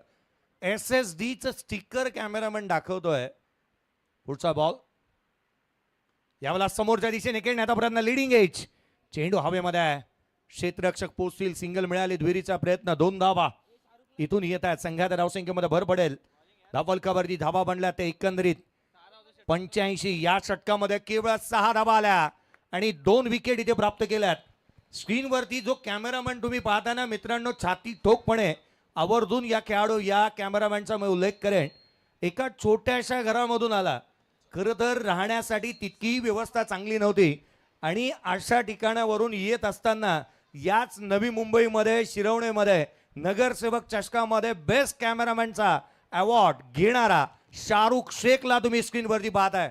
SSDचं स्टिकर कॅमेरामॅन दाखवतोय. पुढचा बॉल यावेळेला समोरच्या दिशेने खेळण्याचा प्रयत्न. लिडिंग एज चेंडू हवेमध्ये आहे. क्षेत्ररक्षक पोचतील. सिंगल मिळाली. दुहेरीचा प्रयत्न. 2 धावा इथून येत आहेत. संघाच्या धावसंख्येमध्ये भर पडेल. धावफलकावरती धावा बनल्या ते एकंदरीत 85. या षटकामध्ये केवळ 6 धावा आल्या आणि 2 विकेट इथे प्राप्त केल्यात. स्क्रीनवरती जो कॅमेरामॅन तुम्ही पाहताना मित्रांनो छाती ठोकपणे आवर्जून या खेळाडू या कॅमेरामॅनचा मी उल्लेख करेन. एका छोट्याशा घरामधून आला. खरं तर राहण्यासाठी तितकीही व्यवस्था चांगली नव्हती आणि अशा ठिकाणावरून येत असताना याच नवी मुंबईमध्ये शिरवणेमध्ये नगरसेवक चषकामध्ये बेस्ट कॅमेरामॅनचा अवॉर्ड घेणारा शाहरुख शेखला तुम्ही स्क्रीनवरती पाहताय.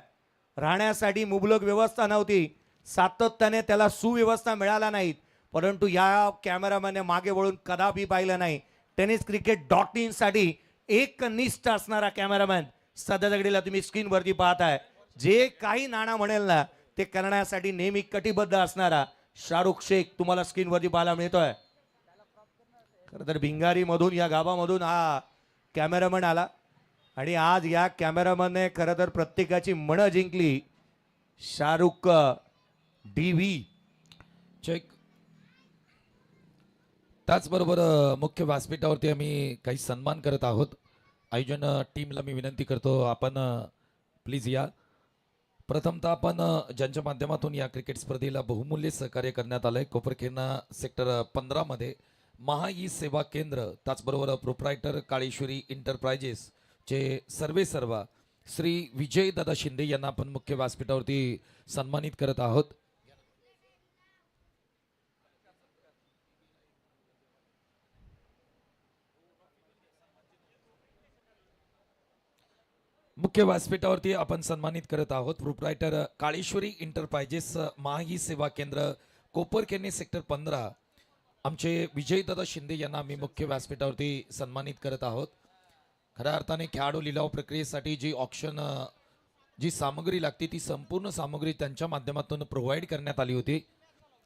राहण्यासाठी मुबलक व्यवस्था नव्हती. सातत्याने त्याला सुव्यवस्था मिळाल्या नाहीत. परंतु या कॅमेरामॅनने मागे वळून कदापि पाहिलं नाही. tenniscricket.in साठी एक निष्ठ असणारा कॅमेरामॅन सध्या घडीला तुम्ही स्क्रीनवरती पाहताय. जे काही नाना म्हणेल ना ते करण्यासाठी नेहमी कटिबद्ध असणारा शाहरुख शेख तुम्हाला स्क्रीनवरती पाहायला मिळतोय. खरं तर भिंगारी मधून या गावामधून हा कॅमेरामॅन आला आणि आज या कॅमेरामॅनने खरं तर प्रत्येकाची मनं जिंकली. Shahrukh DV check. त्याचबरोबर मुख्य व्यासपीठावरती आम्ही काही सन्मान करत आहोत. आयोजन टीमला मी विनंती करतो आपण प्लीज या. प्रथमतः आपण ज्यांच्या माध्यमातून या क्रिकेट स्पर्धेला बहुमूल्य सहकार्य करण्यात आलंय कोपरखेरणा सेक्टर 15 मध्ये महा ई सेवा केंद्र, त्याचबरोबर प्रोप्रायटर काळेश्वरी इंटरप्राइजेस चे सर्वेसर्वा श्री विजय दादा शिंदे यांना आपण मुख्य व्यासपीठावरती सन्मानित करत आहोत. मुख्य व्यासपीठावरती आपण सन्मानित करत आहोत प्रोप्रायटर काळेश्वरी इंटरप्राइजेस महाई सेवा केंद्र कोपरखेरणे सेक्टर 15 आमचे विजयदादा शिंदे यांना आम्ही मुख्य व्यासपीठावरती सन्मानित करत आहोत. खऱ्या अर्थाने खेळाडू लिलाव प्रक्रियेसाठी जी ऑक्शन जी सामग्री लागते ती संपूर्ण सामग्री त्यांच्या माध्यमातून प्रोव्हाइड करण्यात आली होती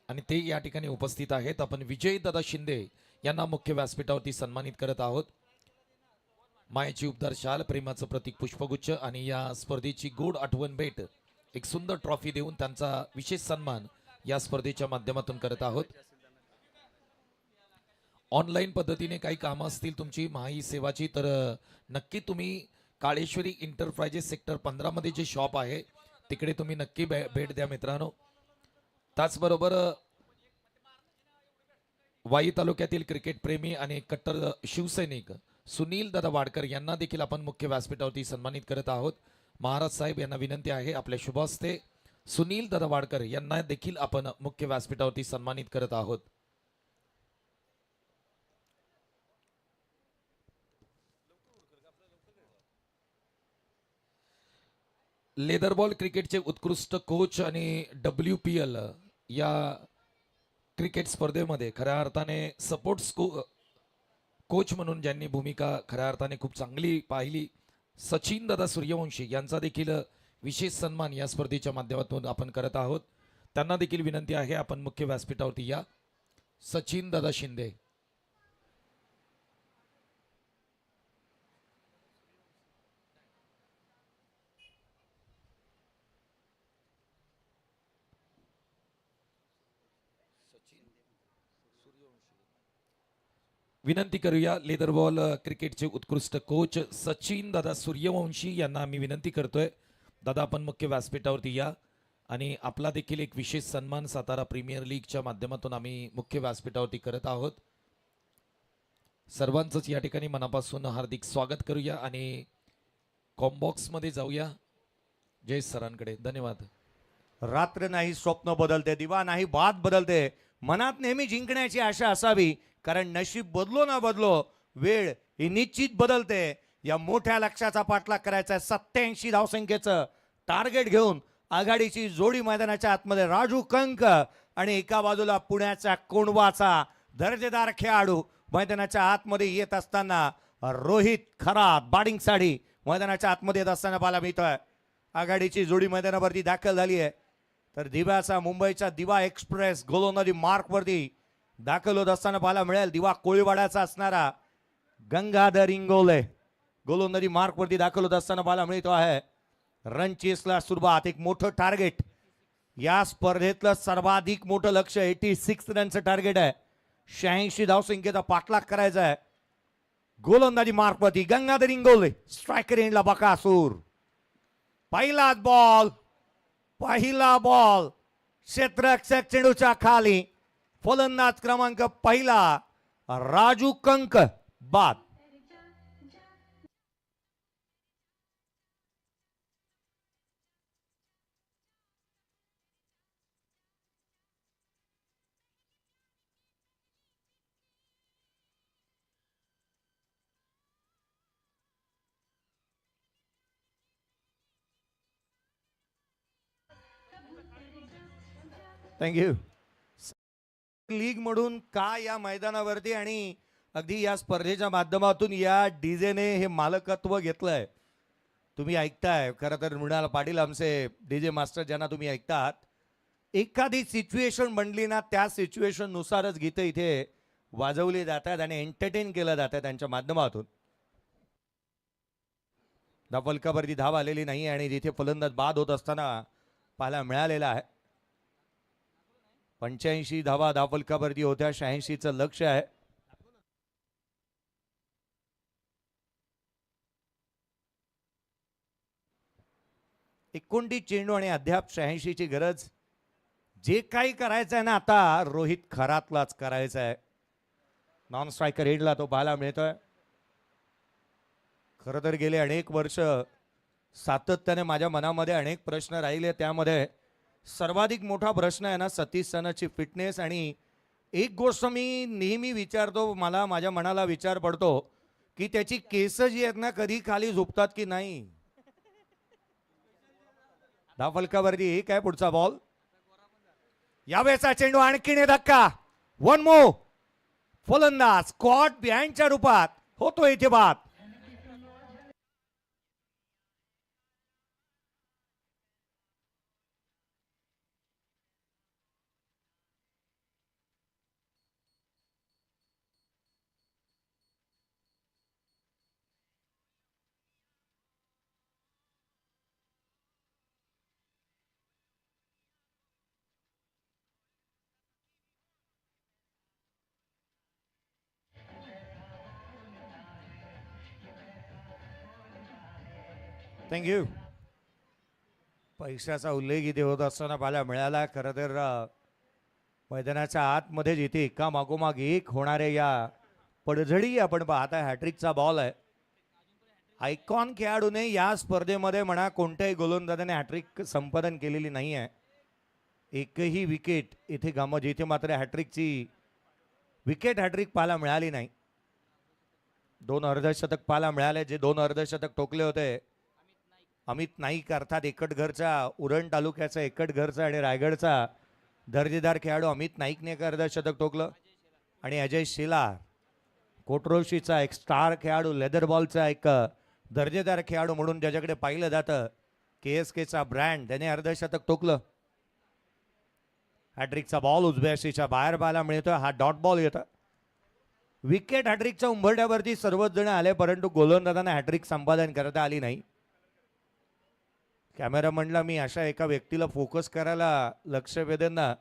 आणि ते या ठिकाणी उपस्थित आहेत. आपण विजयदादा शिंदे यांना मुख्य व्यासपीठावरती सन्मानित करत आहोत. मायेची उपदार शाल, प्रेमाचं प्रतीक पुष्पगुच्छ आणि या स्पर्धेची गोड आठवण भेट एक सुंदर ट्रॉफी देऊन त्यांचा विशेष सन्मान या स्पर्धेच्या माध्यमातून करत आहोत. ऑनलाईन पद्धतीने काही कामं असतील तुमची महाई सेवाची तर नक्की तुम्ही काळेश्वरी इंटरप्राइजेस सेक्टर 15 मध्ये जे शॉप आहे तिकडे तुम्ही नक्की भेट द्या मित्रांनो. त्याचबरोबर वाई तालुक्यातील क्रिकेट प्रेमी आणि कट्टर शिवसैनिक सुनील दादा वाडकर यांना देखील आपण मुख्य व्यासपीठावरती सन्मानित करत आहोत. महाराज साहेब यांना विनंती आहे आपल्या शुभ हस्ते सुनील दादा वाडकर यांना देखील आपण मुख्य व्यासपीठावरती सन्मानित करत आहोत. लेदर बॉल क्रिकेटचे उत्कृष्ट कोच आणि WPL या क्रिकेट स्पर्धेमध्ये खऱ्या अर्थाने सपोर्ट कोच म्हणून ज्यांनी भूमिका खऱ्या अर्थाने खूप चांगली पाहिली सचिन दादा सूर्यवंशी यांचा देखील विशेष सन्मान या स्पर्धेच्या माध्यमातून आपण करत आहोत. त्यांना देखील विनंती आहे आपण मुख्य व्यासपीठावरती या. सचिन दादा शिंदे. विनंती करूया लेदर बॉल क्रिकेटचे उत्कृष्ट कोच सचिन दादा सूर्यवंशी यांना आम्ही विनंती करतोय. दादा आपण मुख्य व्यासपीठावरती या आणि आपला देखील एक विशेष सन्मान सातारा प्रीमियर लीगच्या माध्यमातून आम्ही मुख्य व्यासपीठावरती करत आहोत. सर्वांचंच या ठिकाणी मनापासून हार्दिक स्वागत करूया आणि कॉम्बॉक्स मध्ये जाऊया जय सरांकडे. धन्यवाद. रात्र नाही स्वप्न बदलते, दिवा नाही बात बदलते. मनात नेहमी जिंकण्याची आशा असावी, कारण नशीब बदलो ना बदलो वेळ ही निश्चित बदलते. या मोठ्या लक्ष्याचा पाठलाग करायचा आहे. 87 धावसंख्येचं टार्गेट घेऊन आघाडीची जोडी मैदानाच्या आतमध्ये राजू कंक आणि एका बाजूला पुण्याच्या कोंडवाचा दर्जेदार खेळाडू मैदानाच्या आतमध्ये येत असताना रोहित खरात बॅटिंगसाठी मैदानाच्या आतमध्ये येत असताना पाहायला मिळतोय. आघाडीची जोडी मैदानावरती दाखल झाली आहे. तर दिव्याचा मुंबईचा दिवा एक्सप्रेस गोलंदाजी मार्कवरती दाखल होत असताना पाहायला मिळेल. दिवा कोळीवाड्याचा असणारा गंगाधर इंगोले गोलंदाजी मार्कवरती दाखल होत असताना पाहायला मिळतो आहे. रन चेसला सुरुवात. एक मोठं टार्गेट, या स्पर्धेतलं सर्वाधिक मोठं लक्ष 86 रनचं टार्गेट आहे. 86 धावसंख्येचा पाठलाग करायचा आहे. गोलंदाजी मार्कवरती गंगाधर इंगोले स्ट्रायकर एंडला बकासूर. पहिला बॉल क्षेत्ररक्षक चेंडूच्या खाली. फलंदाज क्रमांक पहिला राजू कंक बाद. थँक्यू. लीग म्हणून का या मैदानावरती आणि अगदी या स्पर्धेच्या माध्यमातून या डीजेने हे मालकत्व घेतलंय. तुम्ही ऐकताय, खरं तर मृणाल पाटील आमचे डीजे मास्टर ज्यांना तुम्ही ऐकतात, एखादी सिच्युएशन बनली ना त्या सिच्युएशन नुसारच गीतं इथे वाजवली जातात आणि एंटरटेन केलं जातं त्यांच्या माध्यमातून. फलकावरती धाव आलेली नाही आणि जिथे फलंदाज बाद होत असताना पाहायला मिळालेला आहे. 85 धावा धावफलकावरती होत्या. 86चं लक्ष आहे. एकोणतीस चेंडू आणि अद्याप 86ची गरज. जे काही करायचं आहे ना आता रोहित खरातलाच करायचं आहे. नॉन स्ट्रायकर एंडला तो पाहायला मिळतोय. खरं तर गेले अनेक वर्ष सातत्याने माझ्या मनामध्ये अनेक प्रश्न राहिले. त्यामध्ये सर्वाधिक मोठा प्रश्न आहे ना सतीश सनाची फिटनेस. आणि एक गोष्ट मी नेहमी विचारतो, मला माझ्या मनाला विचार पडतो की त्याची केस जी आहेत ना कधी खाली झोपतात की नाही. धावफलकावरती एक आहे. पुढचा बॉल. यावेळेचा चेंडू आणखीन धक्का. One more. फलंदाज स्कॉट बिहाइंडच्या रूपात होतो इथे बाद. थँक्यू. पैशाचा उल्लेख इथे होत असताना पाहायला मिळाला. खरं तर मैदानाच्या आतमध्ये जिथे एका मागोमाग एक होणाऱ्या या पडझडी आपण पाहता. हॅट्रिकचा बॉल आहे. आयकॉन खेळाडूने या स्पर्धेमध्ये म्हणा कोणत्याही गोलंदाजाने हॅट्रिक संपादन केलेली नाही आहे. एकही विकेट इथे जिथे मात्र हॅट्रिकची विकेट हॅट्रिक पाहायला मिळाली नाही. 2 अर्धशतक पाहायला मिळाले. जे 2 अर्धशतक ठोकले होते अमित नाईक अर्थात एकटघरचा, उरण तालुक्याचा एकटघरचा आणि रायगडचा दर्जेदार खेळाडू अमित नाईकने एक अर्धशतक ठोकलं. आणि अजय शेलार कोटरोशीचा एक स्टार खेळाडू, लेदर बॉलचा एक दर्जेदार खेळाडू म्हणून ज्याच्याकडे पाहिलं जातं KSKचा ब्रँड त्याने अर्धशतक ठोकलं. हॅट्रिकचा बॉल उजव्या यष्टीच्या बाहेर पाहायला मिळतोय. हा डॉट बॉल येतो. विकेट हॅट्रिकच्या उंबरठ्यावरती सर्वच जण आले, परंतु गोलंदाजांना हॅट्रिक संपादन करता आली नाही. कॅमेरा म्हणला मी अशा एका व्यक्तीला फोकस करायला लक्ष वेधेन ना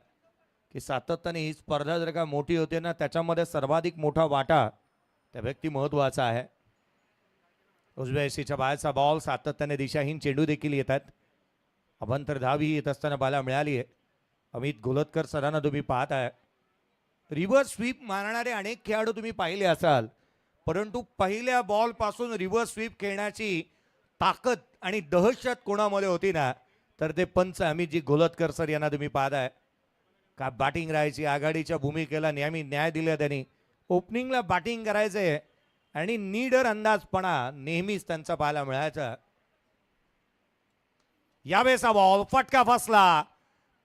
की सातत्याने ही स्पर्धा जर का मोठी होते ना त्याच्यामध्ये सर्वाधिक मोठा वाटा त्या व्यक्ती महत्वाचा आहे. उजव्या यष्टीच्या बाहेरचा बॉल, सातत्याने दिशाहीन चेंडू देखील येतात. अभंतर धावी येत असताना बाला मिळाली आहे. अमित गोलतकर सरांना तुम्ही पाहत आहे. रिव्हर्स स्वीप मारणारे अनेक खेळाडू तुम्ही पाहिले असाल, परंतु पहिल्या बॉल पासून रिव्हर्स स्वीप खेळण्याची ताकद आणि दहशत कोणामध्ये होती ना तर ते पंच अमितजी गोलतकर सर यांना तुम्ही पाहताय. का बॅटिंग राहायची, आघाडीच्या भूमिकेला नेहमी न्याय दिला त्यांनी. ओपनिंगला बॅटिंग करायचंय आणि नीडर अंदाजपणा नेहमीच त्यांचा पाहायला मिळायचा. यावेळेचा बॉल फटका फसला.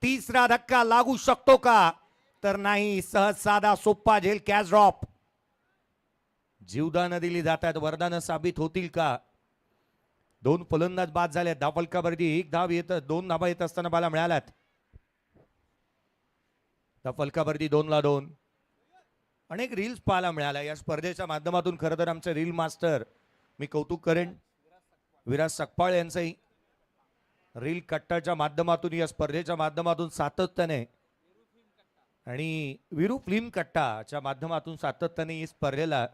तिसरा धक्का लागू शकतो का तर नाही. सहज साधा सोप्पा झेल कॅच ड्रॉप. जीवदान दिली जातात, वरदान साबित होतील का. दोन फलंदाज बाद झाले. धावफलकावरती एक धाव येत, दोन धावा येत असताना बाला मिळाल्यात. धावफलकावरती 2-2. अनेक रील्स पाहायला मिळाल्या या स्पर्धेच्या माध्यमातून. खरं तर आमचे रील मास्टर मी कौतुक करेन विराज सकपाळ यांचंही. रील कट्टाच्या माध्यमातून या स्पर्धेच्या माध्यमातून सातत्याने आणि विरू फिल्म कट्टाच्या माध्यमातून सातत्याने ही स्पर्धेला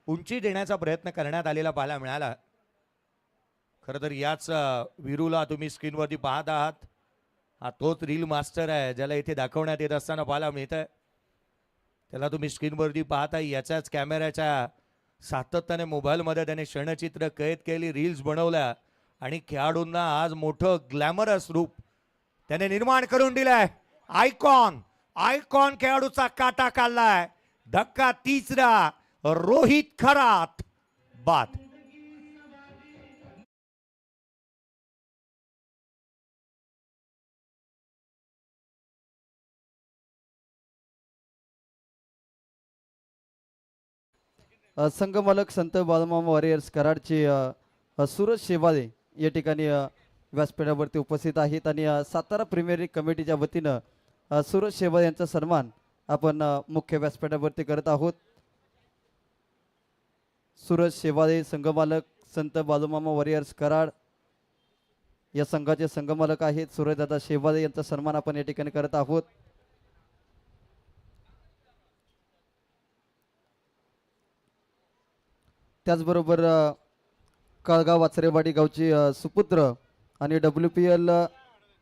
उंची देण्याचा प्रयत्न करण्यात आलेला पाहायला मिळाला. खरं तर याच विरूला तुम्ही स्क्रीनवरती पाहत आहात. हा तोच रील मास्टर आहे ज्याला इथे दाखवण्यात येत असताना पाहायला मिळत आहे. त्याला तुम्ही स्क्रीनवरती पाहता. याच्याच कॅमेऱ्याच्या सातत्याने मोबाईलमध्ये त्याने क्षणचित्र कैद केली, रील्स बनवल्या आणि खेळाडूंना आज मोठं ग्लॅमरस रूप त्याने निर्माण करून दिलंय. आयकॉन खेळाडूचा काटा काढलाय. धक्का तिसरा. रोहित खरात बाद. संघ मालक संत बालमामा वॉरियर्स कराडचे सूरज शेवाळे या ठिकाणी व्यासपीठावरती उपस्थित आहेत आणि सातारा प्रीमियर लीग कमिटीच्या वतीनं सूरज शेवाळे यांचा सन्मान आपण मुख्य व्यासपीठावरती करत आहोत. सूरज शेवाळे संघ मालक संत बालमामा वॉरियर्स कराड या संघाचे संघ मालक आहेत. सूरजदादा शेवाळे यांचा सन्मान आपण या ठिकाणी करत आहोत. त्याचबरोबर काळगाव वाचरेवाडी गावचे सुपुत्र आणि WPL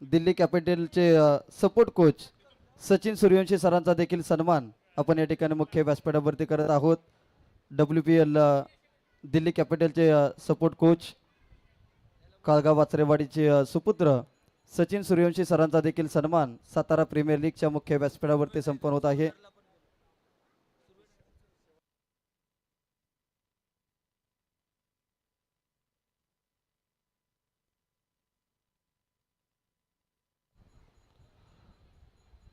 दिल्ली कॅपिटलचे सपोर्ट कोच सचिन सूर्यवंशी सरांचा देखील सन्मान आपण या ठिकाणी मुख्य व्यासपीठावरती करत आहोत. WPL दिल्ली कॅपिटलचे सपोर्ट कोच काळगाव वाचरेवाडीचे सुपुत्र सचिन सूर्यवंशी सरांचा देखील सन्मान सातारा प्रीमियर लीगच्या मुख्य व्यासपीठावरती संपन्न होत आहे.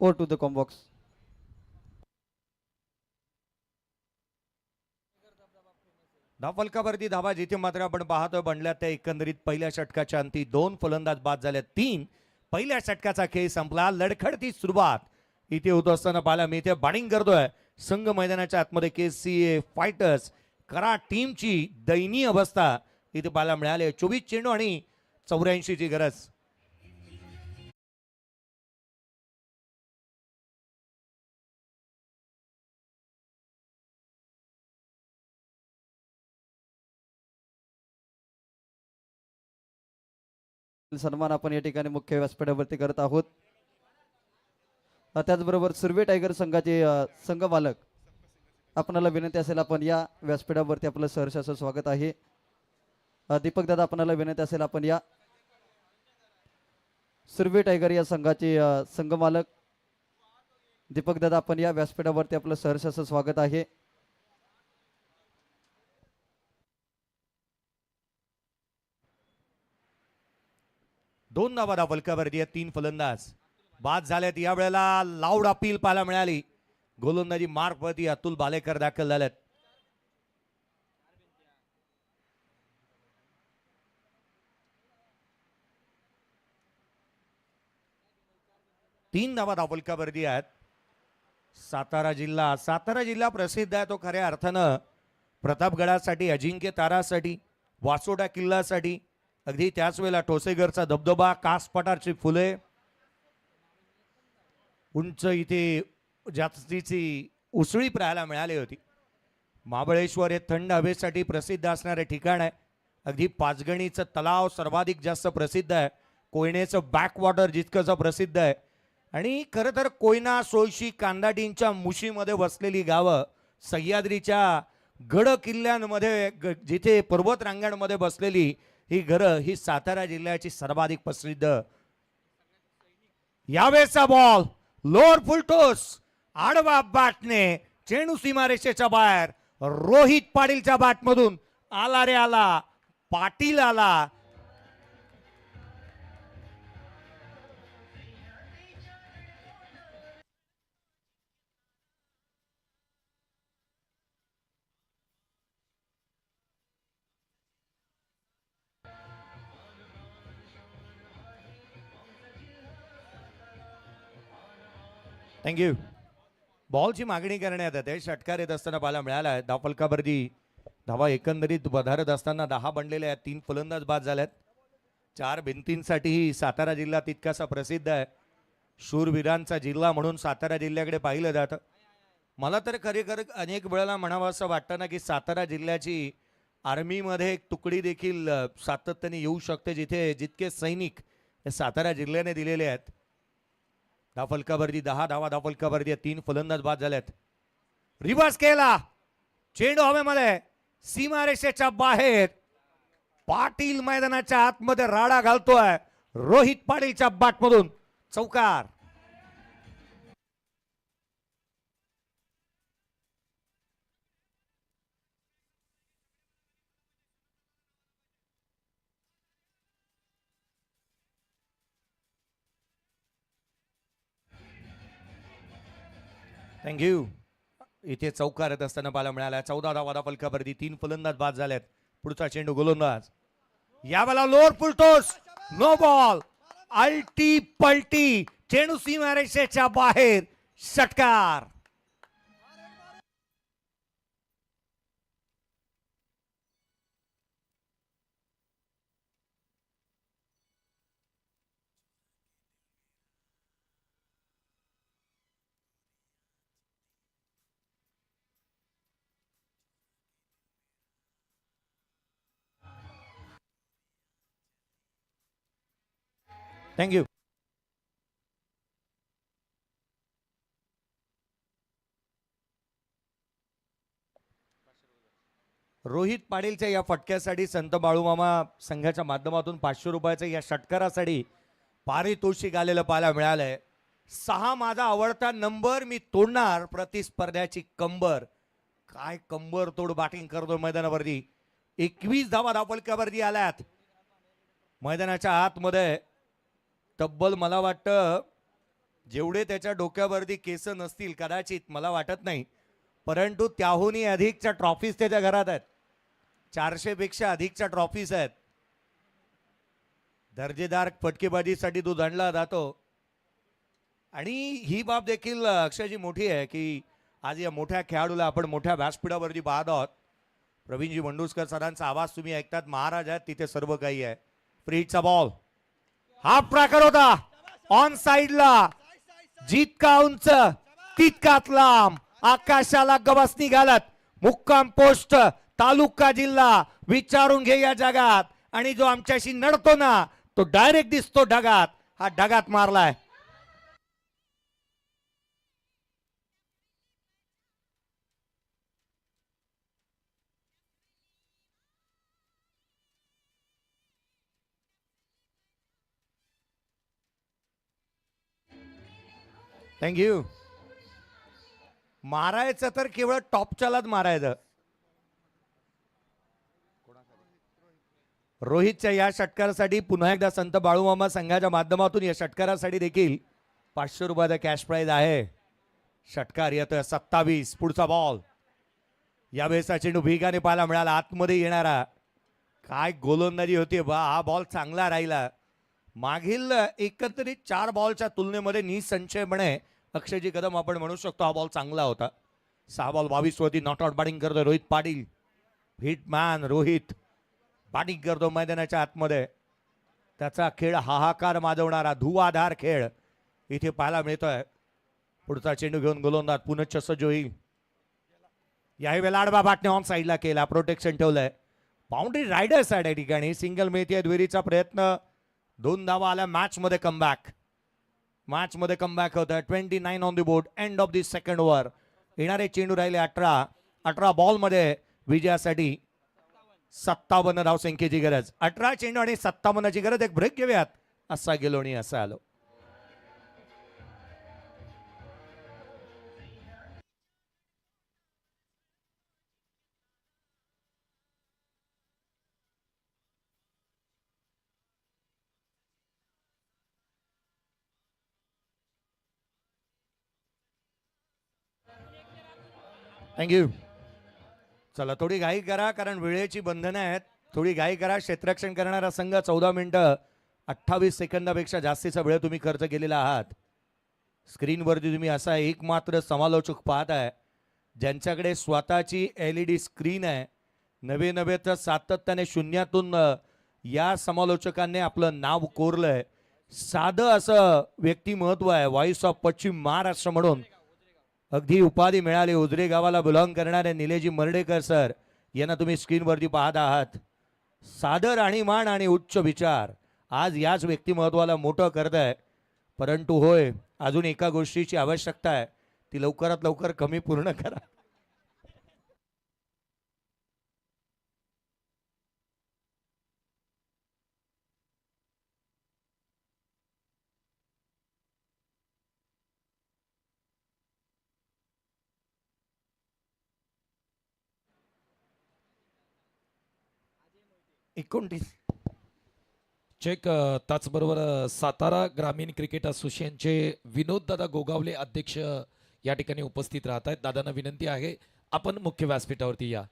or to the combox. धावफलकावरती धावा जिथे मात्र आपण पाहतोय बनल्या त्या एकंदरीत पहिल्या षटकाच्या अंती 2 फलंदाज बाद झाले. 3 पहिल्या षटकाचा खेळ संपला. लडखडती सुरुवात इथे होत असताना पाहायला मी इथे बॅटिंग करतोय संघ मैदानाच्या आतमध्ये KCA फायटर्स कराड टीमची दयनीय अवस्था इथे पाहायला मिळाली. 24 चेंडू आणि 84 ची गरज. सन्मान आपण या ठिकाणी मुख्य व्यासपीठावरती करत आहोत. त्याचबरोबर सुर्वे टायगर संघाचे संघ मालक आपणाला विनंती असेल आपण या व्यासपीठावरती आपलं सहर्ष असं स्वागत आहे. दीपक दादा आपणाला विनंती असेल आपण या सुर्वे टायगर या संघाचे संघ मालक दीपक दादा आपण या व्यासपीठावरती आपलं सहर्ष असं स्वागत आहे. दोन धावा धावफलकावरती 3 फलंदाज बाद झालेत. या वेळेला लाऊड अपील पाहायला मिळाली. गोलंदाजी मार्कवरती अतुल बालेकर दाखल झालेत. 3 धावा धावफलकावरती आहेत. सातारा जिल्हा प्रसिद्ध आहे तो खऱ्या अर्थानं प्रतापगडासाठी, अजिंक्य तारासाठी, वासोटा किल्ल्यासाठी. अगदी त्याच वेळेला ठोसेघरचा धबधबा, कास पठारची फुले, उंच इथे जास्तीची उसळी पाहायला मिळाली होती. महाबळेश्वर हे थंड हवेसाठी प्रसिद्ध असणारे ठिकाण आहे. अगदी पाचगणीचं तलाव सर्वाधिक जास्त प्रसिद्ध आहे. कोयनेचं बॅकवॉटर जितकंच प्रसिद्ध आहे. आणि खरं तर कोयना, सोळशी, कांदाटींच्या मुशीमध्ये वसलेली गावं, सह्याद्रीच्या गड किल्ल्यांमध्ये जिथे पर्वत रांगांमध्ये बसलेली ही घरं, ही सातारा जिल्ह्याची सर्वाधिक प्रसिद्ध. यावेळेचा बॉल लोअर फुलटोस, आडवा बॅटने चेंडू सीमारेषेच्या बाहेर, रोहित पाटीलच्या बॅटमधून आला रे आला, पाटील आला. थँक्यू. बॉलची मागणी करण्यात येते. षटकार येत असताना पाहायला मिळाला आहे. धावफलकावरती धावा एकंदरीत वधारत असताना 10 बनलेले आहेत. 3 फलंदाज बाद झाल्यात. 4 भिंतींसाठीही सातारा जिल्हा तितकासा प्रसिद्ध आहे. शूरवीरांचा जिल्हा म्हणून सातारा जिल्ह्याकडे पाहिलं जातं. मला तर खरेखर अनेक वेळेला म्हणावं असं वाटतं ना की सातारा जिल्ह्याची आर्मीमध्ये एक तुकडी देखील सातत्याने येऊ शकते, जिथे जितके सैनिक हे सातारा जिल्ह्याने दिलेले आहेत. धावफलकावरती 10 धावा धावफलकावरती 3 फलंदाज बाद झालेत. रिव्हर्स केला, चेंडू हवेमध्ये, सीमारेषेच्या बाहेर. पाटील मैदानाच्या आतमध्ये राडा घालतोय. रोहित पाटीलच्या बॅटमधून चौकार. थँक्यू. इथे चौकार येत असताना पाहायला मिळाला. 14 धावा धावफलकावरती 3 फलंदाज बाद झालेत. पुढचा चेंडू गोलंदाज. यावेळेला लोअर फुलटोस, नो बॉल, अल्टी पलटी, चेंडू सीमारेषेच्या बाहेर, षटकार. थँक्यू. रोहित पाटीलच्या या फटक्यासाठी संत बाळूमामा संघाच्या माध्यमातून 500 रुपयाच्या या षटकारासाठी पारितोषिक आलेलं पाहायला मिळालंय. 6 माझा आवडता नंबर, मी तोडणार प्रतिस्पर्ध्याची कंबर. काय कंबर तोड बॅटिंग करतो मैदानावरती. 21 धावा धावफलकावरती आल्यात. मैदानाच्या आतमध्ये तब्बल मला वाटतं जेवढे त्याच्या डोक्यावरती केस नसतील कदाचित, मला वाटत नाही, परंतु त्याहूनही अधिकच्या ट्रॉफीज त्याच्या घरात आहेत. 400 पेक्षा अधिकच्या ट्रॉफीज आहेत. दर्जेदार फटकेबाजीसाठी तो दंडला जातो. आणि ही बाब देखील अक्षयची मोठी आहे की आज या मोठ्या खेळाडूला आपण मोठ्या व्यासपीठावरती पाहत आहोत. प्रवीणजी मंडुसकर सरांचा आवाज तुम्ही ऐकतात. महाराज आहेत तिथे सर्व काही आहे. फ्रीचा बॉल, हा प्रकार होता ऑन साइडला. जितका उंच तितकाच लांब, आकाशाला गवसणी घालत. मुक्काम पोस्ट, तालुका जिल्हा, विचारून घे या जगात. आणि जो आमच्याशी नडतो ना तो डायरेक्ट दिसतो ढगात. हा ढगात मारलाय. थँक्यू. मारायचं तर केवळ टॉपच्यालाच मारायचं. रोहितच्या या षटकारासाठी पुन्हा एकदा संत बाळूमामा संघाच्या माध्यमातून या षटकारासाठी देखील 500 रुपयाचा कॅश प्राइज आहे. षटकार येतोय 27. पुढचा बॉल. यावेळेचा चेंडू वेगाने पाहायला मिळाला. आतमध्ये येणारा. काय गोलंदाजी होती बा. हा बॉल चांगला राहिला. मागील एकत्रित 4 बॉलच्या तुलनेमध्ये निसंशयपणे अक्षयजी कदम आपण म्हणू शकतो हा बॉल चांगला होता. 6 बॉल 22 वरती नॉट आउट बॅटिंग करतोय रोहित पाटील. हिटमॅन रोहित बॅटिंग करतो मैदानाच्या आतमध्ये. त्याचा खेळ हाहाकार माजवणारा धुवाधार खेळ इथे पाहायला मिळतोय. पुढचा चेंडू घेऊन गोलंदाज पुनश्च सज्ज होईल. याही वेळेला आडवा बाटने ऑन साईडला केला, प्रोटेक्शन ठेवलंय. बाउंड्री रायडर्स आहे या ठिकाणी. सिंगल मिळते दुहेरीचा प्रयत्न. 2 धावा आल्या. मॅचमध्ये कमबॅक होत आहे. 29 on the board. End of the second over. येणारे चेंडू राहिले 18 बॉलमध्ये विजयासाठी 57 धावसंख्येची गरज. 18 चेंडू आणि 57ची गरज. एक ब्रेक घेऊयात. असा गेलो आणि असा आलो. थँक्यू. चला थोडी घाई करा कारण वेळेची बंधनं आहेत. थोडी घाई करा. क्षेत्ररक्षण करणारा संघ 14 मिनिटं 28 सेकंदापेक्षा जास्तीचा वेळ तुम्ही खर्च केलेला आहात. स्क्रीनवरती तुम्ही असा एकमात्र समालोचक पाहत आहे ज्यांच्याकडे स्वतःची LED स्क्रीन आहे. नवे तर सातत्याने शून्यातून या समालोचकांनी आपलं नाव कोरलंय. साधं असं व्यक्तिमत्व आहे. व्हॉइस ऑफ पश्चिम महाराष्ट्र म्हणून अगदी उपाधी मिळाली. उजरे गावाला बिलॉंग करणारे निलेजी मर्डेकर सर यांना तुम्ही स्क्रीनवरती पाहत आहात. सादर आणीमान आणि उच्च विचार आज याच व्यक्तिमत्वाला मोठं करत आहे. परंतु होय, अजून एका गोष्टीची आवश्यकता आहे. ती लवकरात लवकर कमी पूर्ण करा. एकोणतीस चेक. त्याचबरोबर सातारा ग्रामीण क्रिकेट असोसिएशनचे विनोददादा गोगावले अध्यक्ष या ठिकाणी उपस्थित राहत आहेत. दादांना विनंती आहे आपण मुख्य व्यासपीठावरती या.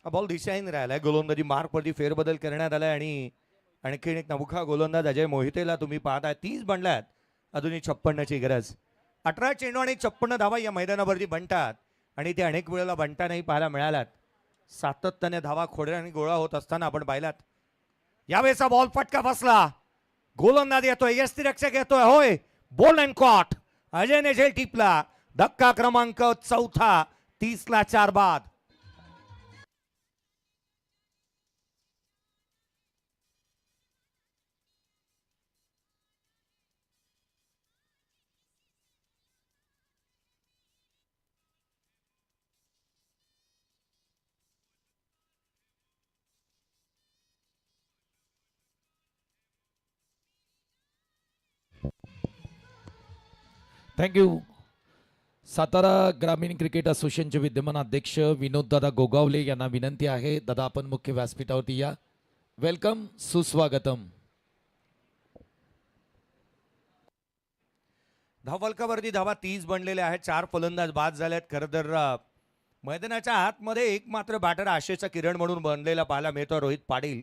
हा बॉल दिशाहीन राहिलाय. गोलंदाजी मार्कवरती फेरबदल करण्यात आलाय आणि आणखीन एक नमुखा गोलंदाज अजय मोहितेला तुम्ही पाहताय. 30 बनल्यात. अजूनही 56ची गरज. 18 चेंडू आणि 56 धावा या मैदानावरती बनतात आणि ते अनेक वेळेला बनतानाही पाहायला मिळाल्यात. सातत्याने धावा खोड्या आणि गोळा होत असताना आपण पाहिलात. यावेळेचा बॉल फटका बसला. गोलंदाज येतोय. यष्टिरक्षक येतोय. होय, बॉल अँड कॉट. अजयने झेल टिपला. धक्का क्रमांक 4. 30ला 4 बाद. थँक्यू. सातारा ग्रामीण क्रिकेट असोसिएशनचे विद्यमान अध्यक्ष विनोददादा गोगावले यांना विनंती आहे दादा आपण मुख्य व्यासपीठावरती या. वेलकम, सुस्वागतम. धावफलकावरती धावा 30 बनलेले आहेत. 4 फलंदाज बाद झालेत. खरं तर मैदानाच्या आतमध्ये एक मात्र बॅटर आशेचा किरण म्हणून बनलेला पाहायला मिळतो रोहित पाटील.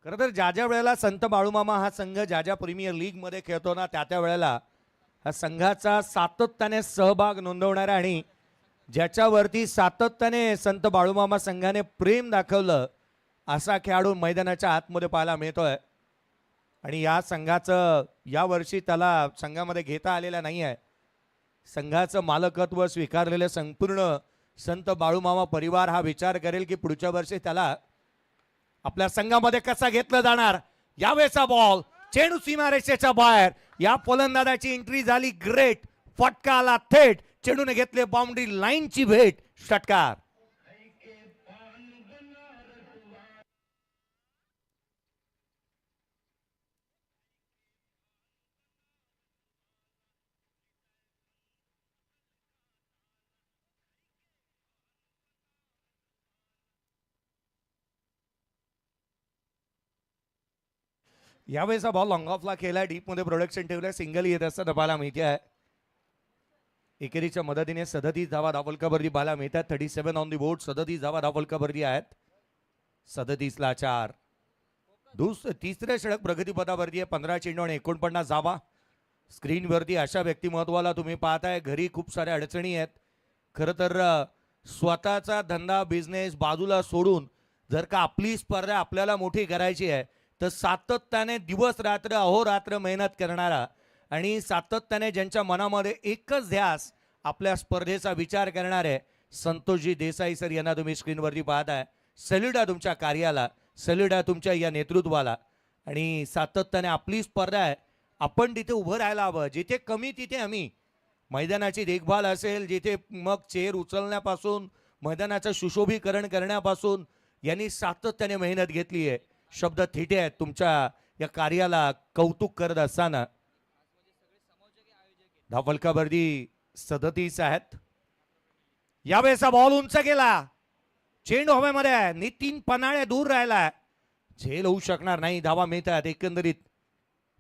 खरं तर ज्या वेळेला संत बाळूमामा हा संघ ज्या प्रीमियर लीग मध्ये खेळतो ना त्या वेळेला हा संघाचा सातत्याने सहभाग नोंदवणारा आणि ज्याच्यावरती सातत्याने संत बाळूमामा संघाने प्रेम दाखवलं असा खेळाडू मैदानाच्या आतमध्ये पाहायला मिळतोय. आणि या संघाचं यावर्षी त्याला संघामध्ये घेता आलेला नाही आहे. संघाचं मालकत्व स्वीकारलेले संपूर्ण संत बाळूमामा परिवार हा विचार करेल की पुढच्या वर्षी त्याला आपल्या संघामध्ये कसा घेतलं जाणार. यावेळेचा बॉल चेंडू सीमारेषेच्या बाहेर. या फलंदाजाची एंट्री झाली ग्रेट. फटका आला थेट. चेंडूने घेतले बाउंड्री लाईनची भेट. षटकार. यावेळेचा बॉल लॉंग ऑफला केला. डीप मध्ये प्रोडक्शन ठेवलं. सिंगल येत असताना पाहायला माहिती आहे. एकेरीच्या मदतीने 37 धावा धावफलकावरती पाहायला मिळतात. 37 ऑन दी बोर्ड. 37 धावा धावफलकावरती आहेत. 37ला 4. तिसऱ्या षटक प्रगतीपथावरती आहे. 15 चेंडू आणि 49 धावा. स्क्रीनवरती अशा व्यक्तिमत्वाला तुम्ही पाहताय. घरी खूप साऱ्या अडचणी आहेत. खरं तर स्वतःचा धंदा बिझनेस बाजूला सोडून जर का आपली स्पर्धा आपल्याला मोठी करायची आहे तर सातत्याने दिवस रात्र अहोरात्र मेहनत करणारा आणि सातत्याने ज्यांच्या मनामध्ये एकच ध्यास आपल्या स्पर्धेचा विचार करणारे संतोषजी देसाई सर यांना तुम्ही स्क्रीनवरती पाहताय. सॅल्यूट आहे तुमच्या कार्याला, सॅल्यूट आहे तुमच्या या नेतृत्वाला. आणि सातत्याने आपली स्पर्धा आहे, आपण तिथे उभं राहायला हवं. जिथे कमी तिथे आम्ही. मैदानाची देखभाल असेल जिथे, मग चेअर उचलण्यापासून मैदानाचं सुशोभीकरण करण्यापासून यांनी सातत्याने मेहनत घेतली आहे. शब्द थिटे आहेत तुमच्या या कार्याला कौतुक करत असताना. धावफलकावरती 37 आहेत. यावेळेचा बॉल उंच गेला, चेंडू हवेमध्ये आहे. नितीन पन्हाळे दूर राहिलाय, झेल होऊ शकणार नाही. धावा मिळतात. एकंदरीत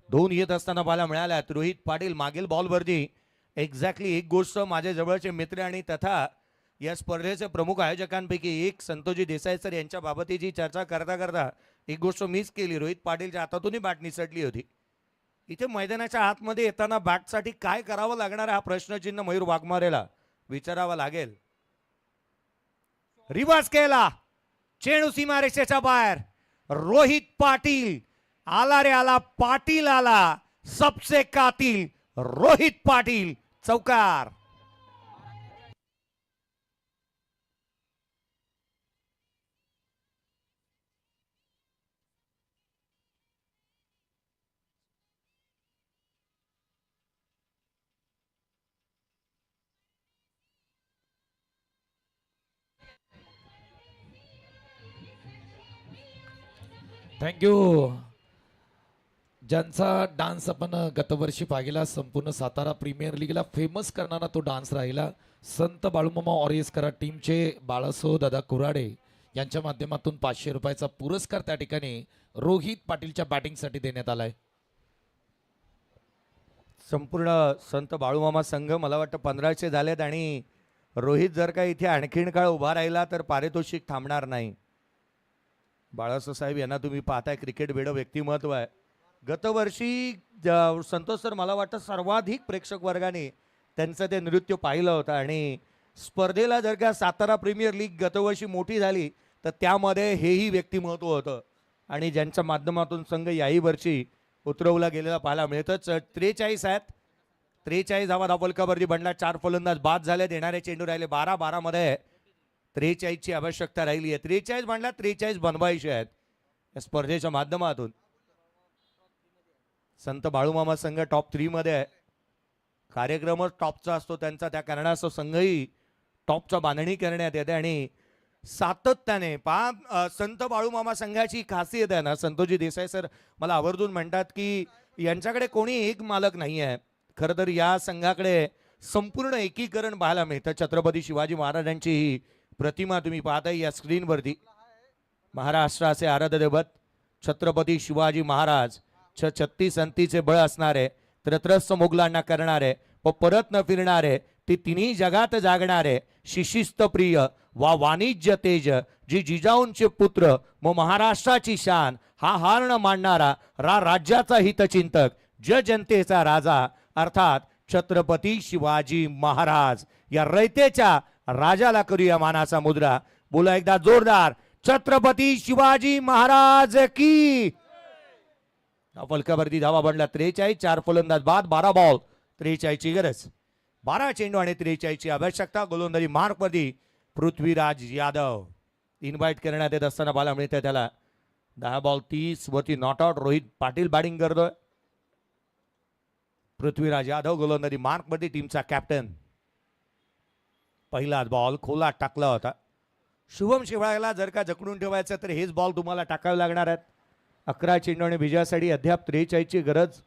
2 येत असताना पाहायला मिळाल्यात. रोहित पाटील मागील बॉलवरती एक्झॅक्टली एक गोष्ट माझे जवळचे मित्र आणि तथा या स्पर्धेचे प्रमुख आयोजकांपैकी एक संतोषजी देसाई सर यांच्या बाबतीची चर्चा करता करता एक गोष्ट मिस केली. रोहित पाटीलच्या हातातूनही बॅट निसटली होती. इथे मैदानाच्या आतमध्ये येताना बॅटसाठी काय करावं लागणार हा प्रश्नचिन्ह मयूर वाघमारेला विचारावा लागेल. रिवर्स केला, चेंडू सीमारेषेच्या बाहेर. रोहित पाटील आला रे आला, पाटील आला, सबसे कातिल रोहित पाटील, चौकार. थँक्यू. ज्यांचा डान्स आपण गतवर्षी पाहिला, संपूर्ण सातारा प्रीमियर लीगला फेमस करणारा तो डान्स राहिला. संत बाळूमामा ऑरियस्करा टीमचे बाळासो दादा कुराडे यांच्या माध्यमातून 500 रुपयाचा पुरस्कार त्या ठिकाणी रोहित पाटीलच्या बॅटिंगसाठी देण्यात आलाय. संपूर्ण संत बाळूमामा संघ मला वाटतं 1500 झालेत आणि रोहित जर का इथे आणखीन काळ उभा राहिला तर पारितोषिक थांबणार नाही. बाळासाहेब साहेब यांना तुम्ही पाहताय, क्रिकेट वेड व्यक्तिमत्व आहे. गतवर्षी संतोष सर मला वाटतं सर्वाधिक प्रेक्षक वर्गाने त्यांचं ते नृत्य पाहिलं होतं. आणि स्पर्धेला जर का सातारा प्रीमियर लीग गतवर्षी मोठी झाली तर त्यामध्ये हेही व्यक्तिमत्व होतं आणि ज्यांच्या माध्यमातून संघ याही वर्षी उतरवला गेलेला पाहायला मिळतं. 43 आहेत. 43 धावा धावफलकावरती बनला. 4 फलंदाज बाद झाले. देणारे चेंडू राहिले 12 मध्ये. 43 ची आवश्यकता राहिली आहे. 43 बनला, 43 बनवायचे आहेत या स्पर्धेच्या माध्यमातून. संत बाळूमामा संघ टॉप 3 मध्ये आहे. कार्यक्रमच टॉपचा असतो त्यांचा, त्या कारणास्तव संघही टॉपचा बांधणी करण्यात येते. आणि सातत्याने संत बाळूमामा संघाची खासियत आहे ना, संतोषजी देसाई सर मला आवर्जून म्हणतात की यांच्याकडे कोणी एक मालक नाही आहे. खरं तर या संघाकडे संपूर्ण एकीकरण पाहायला मिळतं. छत्रपती शिवाजी महाराजांची ही प्रतिमा तुम्ही पाहताय या स्क्रीनवरती. महाराष्ट्राचे आराध्य दैवत छत्रपती शिवाजी महाराज, 36 अंतीचे बळ असणारे, त्रत्रस्त मोगलांना करणारे व परत न फिरणारे, ते तिन्ही जगात जागणारे, शिशिस्त प्रिय वा वाणिज्य तेज, जी जिजाऊंचे पुत्र व महाराष्ट्राची शान, हा हार न मानणारा राज्याचा हितचिंतक, जनतेचा राजा अर्थात छत्रपती शिवाजी महाराज. या रयतेच्या राजाला करूया मानाचा मुद्रा. बोला एकदा जोरदार, छत्रपती शिवाजी महाराज की. फलकावरती धावा बनला 43. 4 फलंदाज बाद, 12 बॉल, 43 ची गरज. 12 चेंडू आणि 43 ची आवश्यकता. गोलंदाजी मार्कवरती पृथ्वीराज यादव इन्व्हाइट करण्यात येत असताना पाहायला मिळते त्याला. 10 बॉल 30 वरती not out. Rohit Patil batting करतोय. पृथ्वीराज यादव गोलंदाजी मार्कवरती, टीमचा कॅप्टन. पहिलाच बॉल खोला टाकला होता. शुभम शेवाळ्याला जर का जकडून ठेवायचं तर हेच बॉल तुम्हाला टाकावे लागणार आहेत. 11 चेंडू आणि विजयासाठी अद्याप 43 ची गरज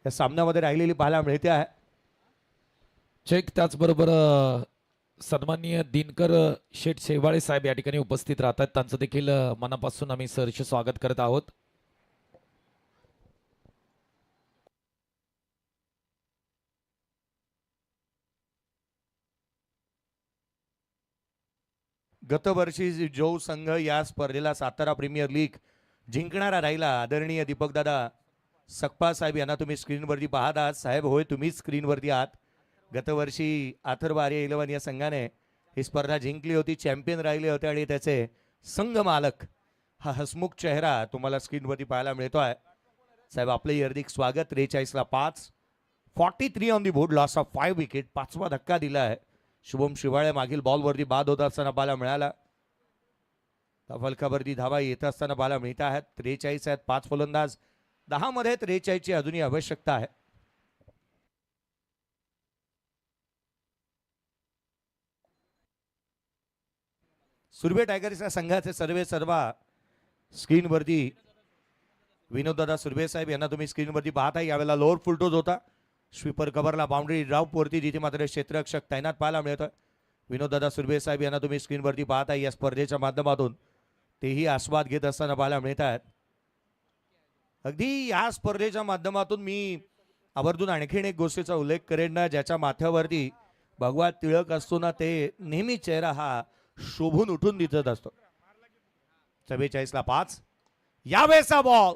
या सामन्यामध्ये राहिलेली पाहायला मिळते आहे. चेक. त्याचबरोबर सन्माननीय दिनकर शेठ शेवाळे साहेब या ठिकाणी उपस्थित राहतात. त्यांचं देखील मनापासून आम्ही सहर्ष स्वागत करत आहोत. गतवर्षी जो संघ या स्पर्धेला सातारा प्रीमियर लीग जिंकणारा राहिला आदरणीय दीपक दादा सकपा साहेब यांना तुम्ही स्क्रीनवरती पाहत आहात. साहेब होय तुम्हीच स्क्रीनवरती आहात. गतवर्षी अथर्व आर्य इलेव्हन या संघाने ही स्पर्धा जिंकली होती, चॅम्पियन राहिले होते आणि त्याचे संघ मालक हा हसमुख चेहरा तुम्हाला स्क्रीनवरती पाहायला मिळतो आहे. साहेब आपले हार्दिक स्वागत. 43ला 5, 43 on the board, loss of 5 wicket. 5वा धक्का दिला आहे. शुभम शिवाळे मागील बॉलवरती बाद होत असताना पाहायला मिळाला. फलकावरती धावा येत असताना पाहायला मिळत आहेत. 43 आहेत 5 फलंदाज, 10 मध्ये 43 ची अजूनही आवश्यकता आहे. सुरभे टायगर्स या संघाचे सर्वा स्क्रीनवरती विनोददादा सुरभे साहेब यांना तुम्ही स्क्रीनवरती पाहता. यावेळेला लोअर फुलटोज होता. स्वीपर कव्हरला बाउंड्री ड्रॉप वरती जिथे मात्र क्षेत्ररक्षक तैनात पाहायला मिळतोय. विनोददादा सुरभे साहेब यांना तुम्ही स्क्रीनवरती पाहता. या स्पर्धेच्या माध्यमातून तेही आस्वाद घेत असताना पाहायला मिळत आहेत. अगदी या स्पर्धेच्या माध्यमातून मी आवर्जून आणखीन एक गोष्टीचा उल्लेख करेन ना, ज्याच्या माथ्यावरती भगवा तिळक असतो ना, ते नेहमी चेहरा हा शोभून उठून दिसत असतो. 44ला 5, यावेळेचा बॉल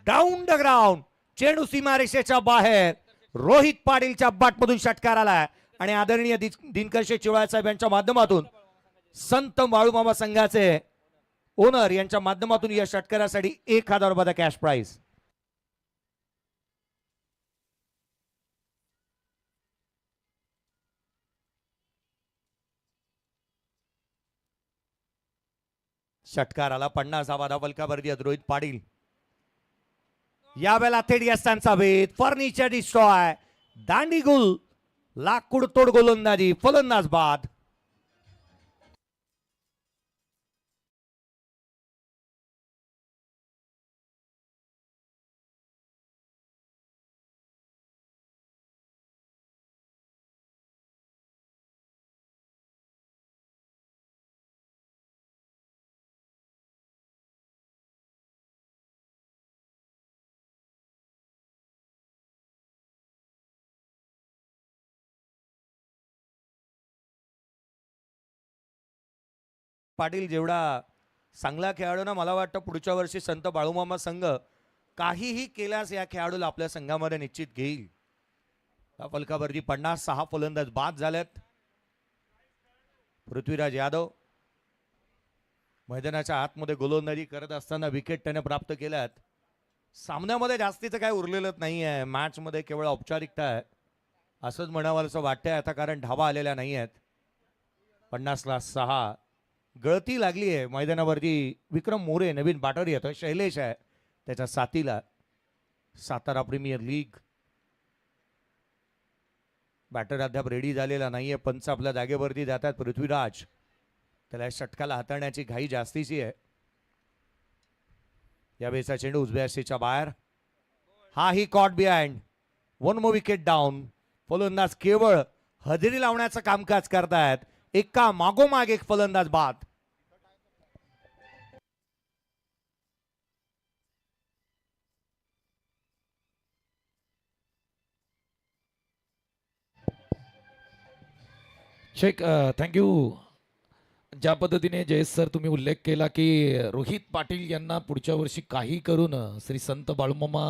डाऊन द ग्राउंड, चेंडू सीमारेषेच्या बाहेर. रोहित पाटीलच्या बॅटमधून षटकार आलाय आणि आदरणीय दिनकर चिवाळे साहेब यांच्या माध्यमातून संत बाळूमामा संघाचे ओनर यांच्या माध्यमातून या षटकारासाठी 1000 रुपयाचा कॅश प्राइज. षटकार आला. 50 धावा फलकावरती आहेत. रोहित पाटील यावेळेला थेट यस्तांचा भेद, फर्निचर डिस्ट्रॉय, दांडीगुल, लाकूड तोड गोलंदाजी, फलंदाज बाद. पाटील जेवढा चांगला खेळाडू ना, मला वाटतं पुढच्या वर्षी संत बाळूमामा संघ काहीही केल्यास या खेळाडूला आपल्या संघामध्ये निश्चित घेईल. या फलकावरती 56 फलंदाज बाद झालेत. पृथ्वीराज यादव मैदानाच्या आतमध्ये गोलंदाजी करत असताना विकेट त्याने प्राप्त केल्यात. सामन्यामध्ये जास्तीचं काय उरलेलं नाही आहे. मॅच मध्ये केवळ औपचारिकता आहे असंच म्हणावं असं वाटतंय आता, कारण धावा आलेल्या नाही आहेत. 50ला 6, गळती लागली आहे मैदानावरती. विक्रम मोरे नवीन बॅटर येतोय. शैलेश आहे त्याच्या साथीला. सातारा प्रीमियर लीग बॅटर अद्याप रेडी झालेला नाहीये. पंच आपल्या जागेवरती जातात. पृथ्वीराज, त्याला षटकाला हाताळण्याची घाई जास्तीची आहे. यावेळेचा चेंडू उजव्या अशीच्या बाहेर. हा ही caught behind. 1 more wicket down. फलंदाज केवळ हजेरी लावण्याचं कामकाज करतायत. एका मागोमाग एक फलंदाज बाद. शेख थँक्यू. ज्या पद्धतीने जयेश सर तुम्ही उल्लेख केला की रोहित पाटील यांना पुढच्या वर्षी काही करून श्री संत बाळूमामा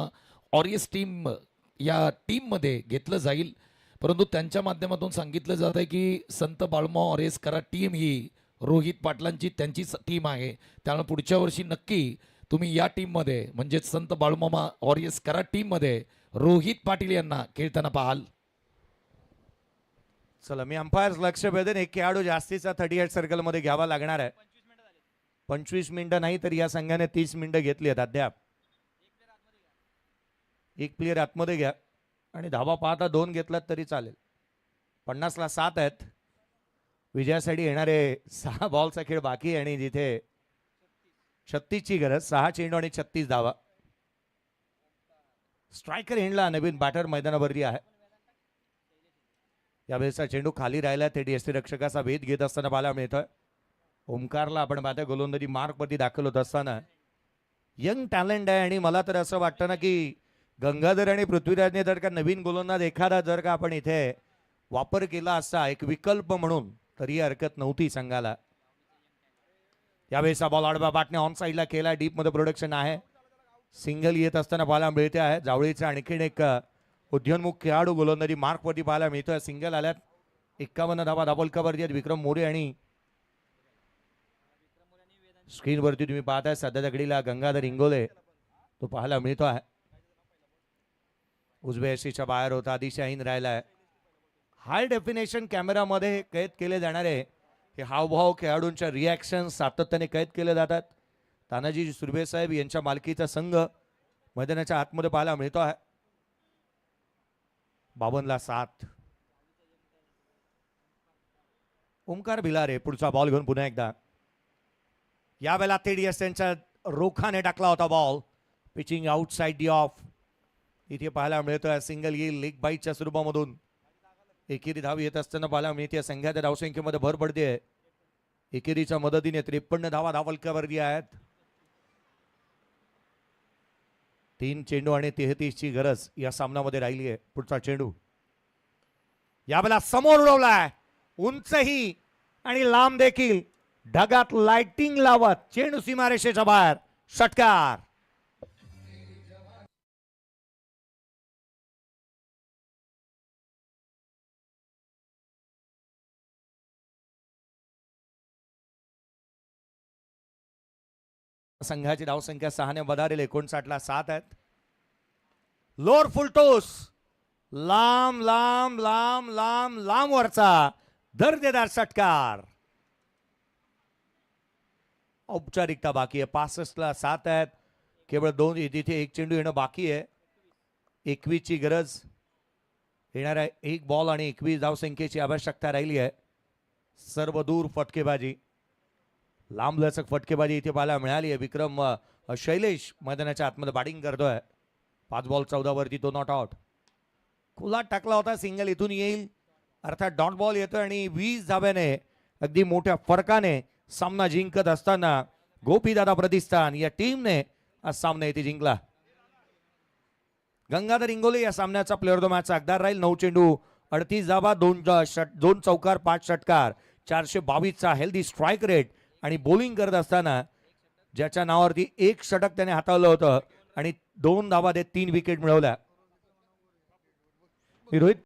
ऑरियस टीम या टीममध्ये घेतलं जाईल, परंतु त्यांच्या माध्यमातून सांगितलं जात आहे की संत बाळूमामा ऑरियस करा टीम ही रोहित पाटलांची त्यांचीच टीम आहे. त्यामुळे पुढच्या वर्षी नक्की तुम्ही या टीममध्ये म्हणजेच संत बाळूमामा ऑरियस करा टीममध्ये रोहित पाटील यांना खेळताना पाहाल. चला मी अंपायर लक्ष वेधेन. एक खेळाडू जास्तीचा 38 सर्कल मध्ये घ्यावा लागणार आहे. 25 मिनिटं नाही तर या संघाने 30 मिनिटं घेतली आहेत अद्याप. एक प्लेयर आतमध्ये घ्या आणि धावा पाहता 2 घेतलात तरी चालेल. 50ला 7 आहेत. विजयासाठी येणारे 6 बॉलचा खेळ बाकी आहे आणि जिथे 36 ची गरज. 6 चेंडू आणि 36 धावा. स्ट्रायकर एंडला नवीन बॅटर मैदानावरती आहे. यावेळेचा चेंडू खाली राहिला. थेट यष्टीरक्षकाचा भेद घेत असताना पाहायला मिळतोय. ओमकारला आपण पाहता गोलंदाजी मार्कवरती दाखल होत असताना. यंग टॅलेंट आहे आणि मला तर असं वाटतं ना की गंगाधर आणि पृथ्वीराजने जर का नवीन गोलंदाज एखादा जर का आपण इथे वापर केला असता एक विकल्प म्हणून, तरी हरकत नव्हती संघाला. यावेळेचा बॉल आडव्या बॅटने ऑन साईडला केला, डीप मध्ये प्रोडक्शन आहे, सिंगल येत असताना पाहायला मिळते आहे. जावळीचा आणखीन एक उद्योन्मुख खेळाडू गोलंदाजी मार्क वरती पाहायला मिळतोय. सिंगल आल्यात, 51 धावा धाबलकावरती आहेत विक्रम मोरे आणि स्क्रीनवरती तुम्ही पाहताय सध्याच्या घडीला गंगाधर इंगोले तो पाहायला मिळतो आहे. उजव्या यशीच्या बाहेर होता, दिशाहीन राहिलाय. हाय डेफिनेशन कॅमेरामध्ये कैद केले जाणारे हे हावभाव खेळाडूंच्या रिॲक्शन सातत्याने कैद केले जातात. तानाजी सुर्वे साहेब यांच्या मालकीचा संघ मैदानाच्या आतमध्ये पाहायला मिळतो आहे. 52-7. ओमकार भिलारे पुढचा बॉल घेऊन पुन्हा एकदा. यावेळेला तेडियस त्यांच्या रोखाने टाकला होता ball, pitching outside the of. इथे पाहायला मिळतोय सिंगल येईल लेग बाईटच्या स्वरूपामधून. एकेरी धाव येत असताना पाहायला मिळते. संघाच्या धावसंख्येमध्ये भर पडते. एकेरीच्या मदतीने 53 धावा धावलकावरती आहेत. 3 चेंडू आणि 33 ची गरज या सामन्यामध्ये राहिली आहे. पुढचा चेंडू यावेळेला समोर उडवलाय, उंचही आणि लांब देखील, ढगात लाइटिंग लावत चेंडू सीमारेषेच्या बाहेर. षटकार. संघाची धावसंख्या 6 ने वधारेल, 59-7 आहेत. लोअर फुलटोस लांब लांब लांब लांब लांब वरचा दर्जेदार षटकार. औपचारिकता बाकी आहे. 65-7 आहेत. केवळ 2 तिथे 1 चेंडू येणं बाकी आहे. 21 ची गरज, येणाऱ्या 1 बॉल आणि 21 धावसंख्येची आवश्यकता राहिली आहे. सर्व दूर फटकेबाजी, लांब लचक फटकेबाजी इथे पाहायला मिळाली आहे. विक्रम शैलेश मैदानाच्या आतमध्ये बॅटिंग करतोय. 5 बॉल 14 वरती तो नॉट आउट. खुला टाकला होता, सिंगल इथून येईल अर्थात डॉट बॉल येतोय आणि 20 धाब्याने अगदी मोठ्या फरकाने सामना जिंकत असताना गोपीदादा प्रतिष्ठान या टीमने आज सामना इथे जिंकला. गंगाधर इंगोले या सामन्याचा प्लेअर ऑफ द मॅचचा हकदार राहील. 9 चेंडू 38 धावा, 2 चौकार 5 षटकार, 422 चा हेल्दी स्ट्राईक रेट आणि बॉलिंग करत असताना ज्याच्या नावावरती 1 षटक त्याने हाताळलं होतं आणि 2 धावा देत 3 विकेट मिळवल्या. रोहित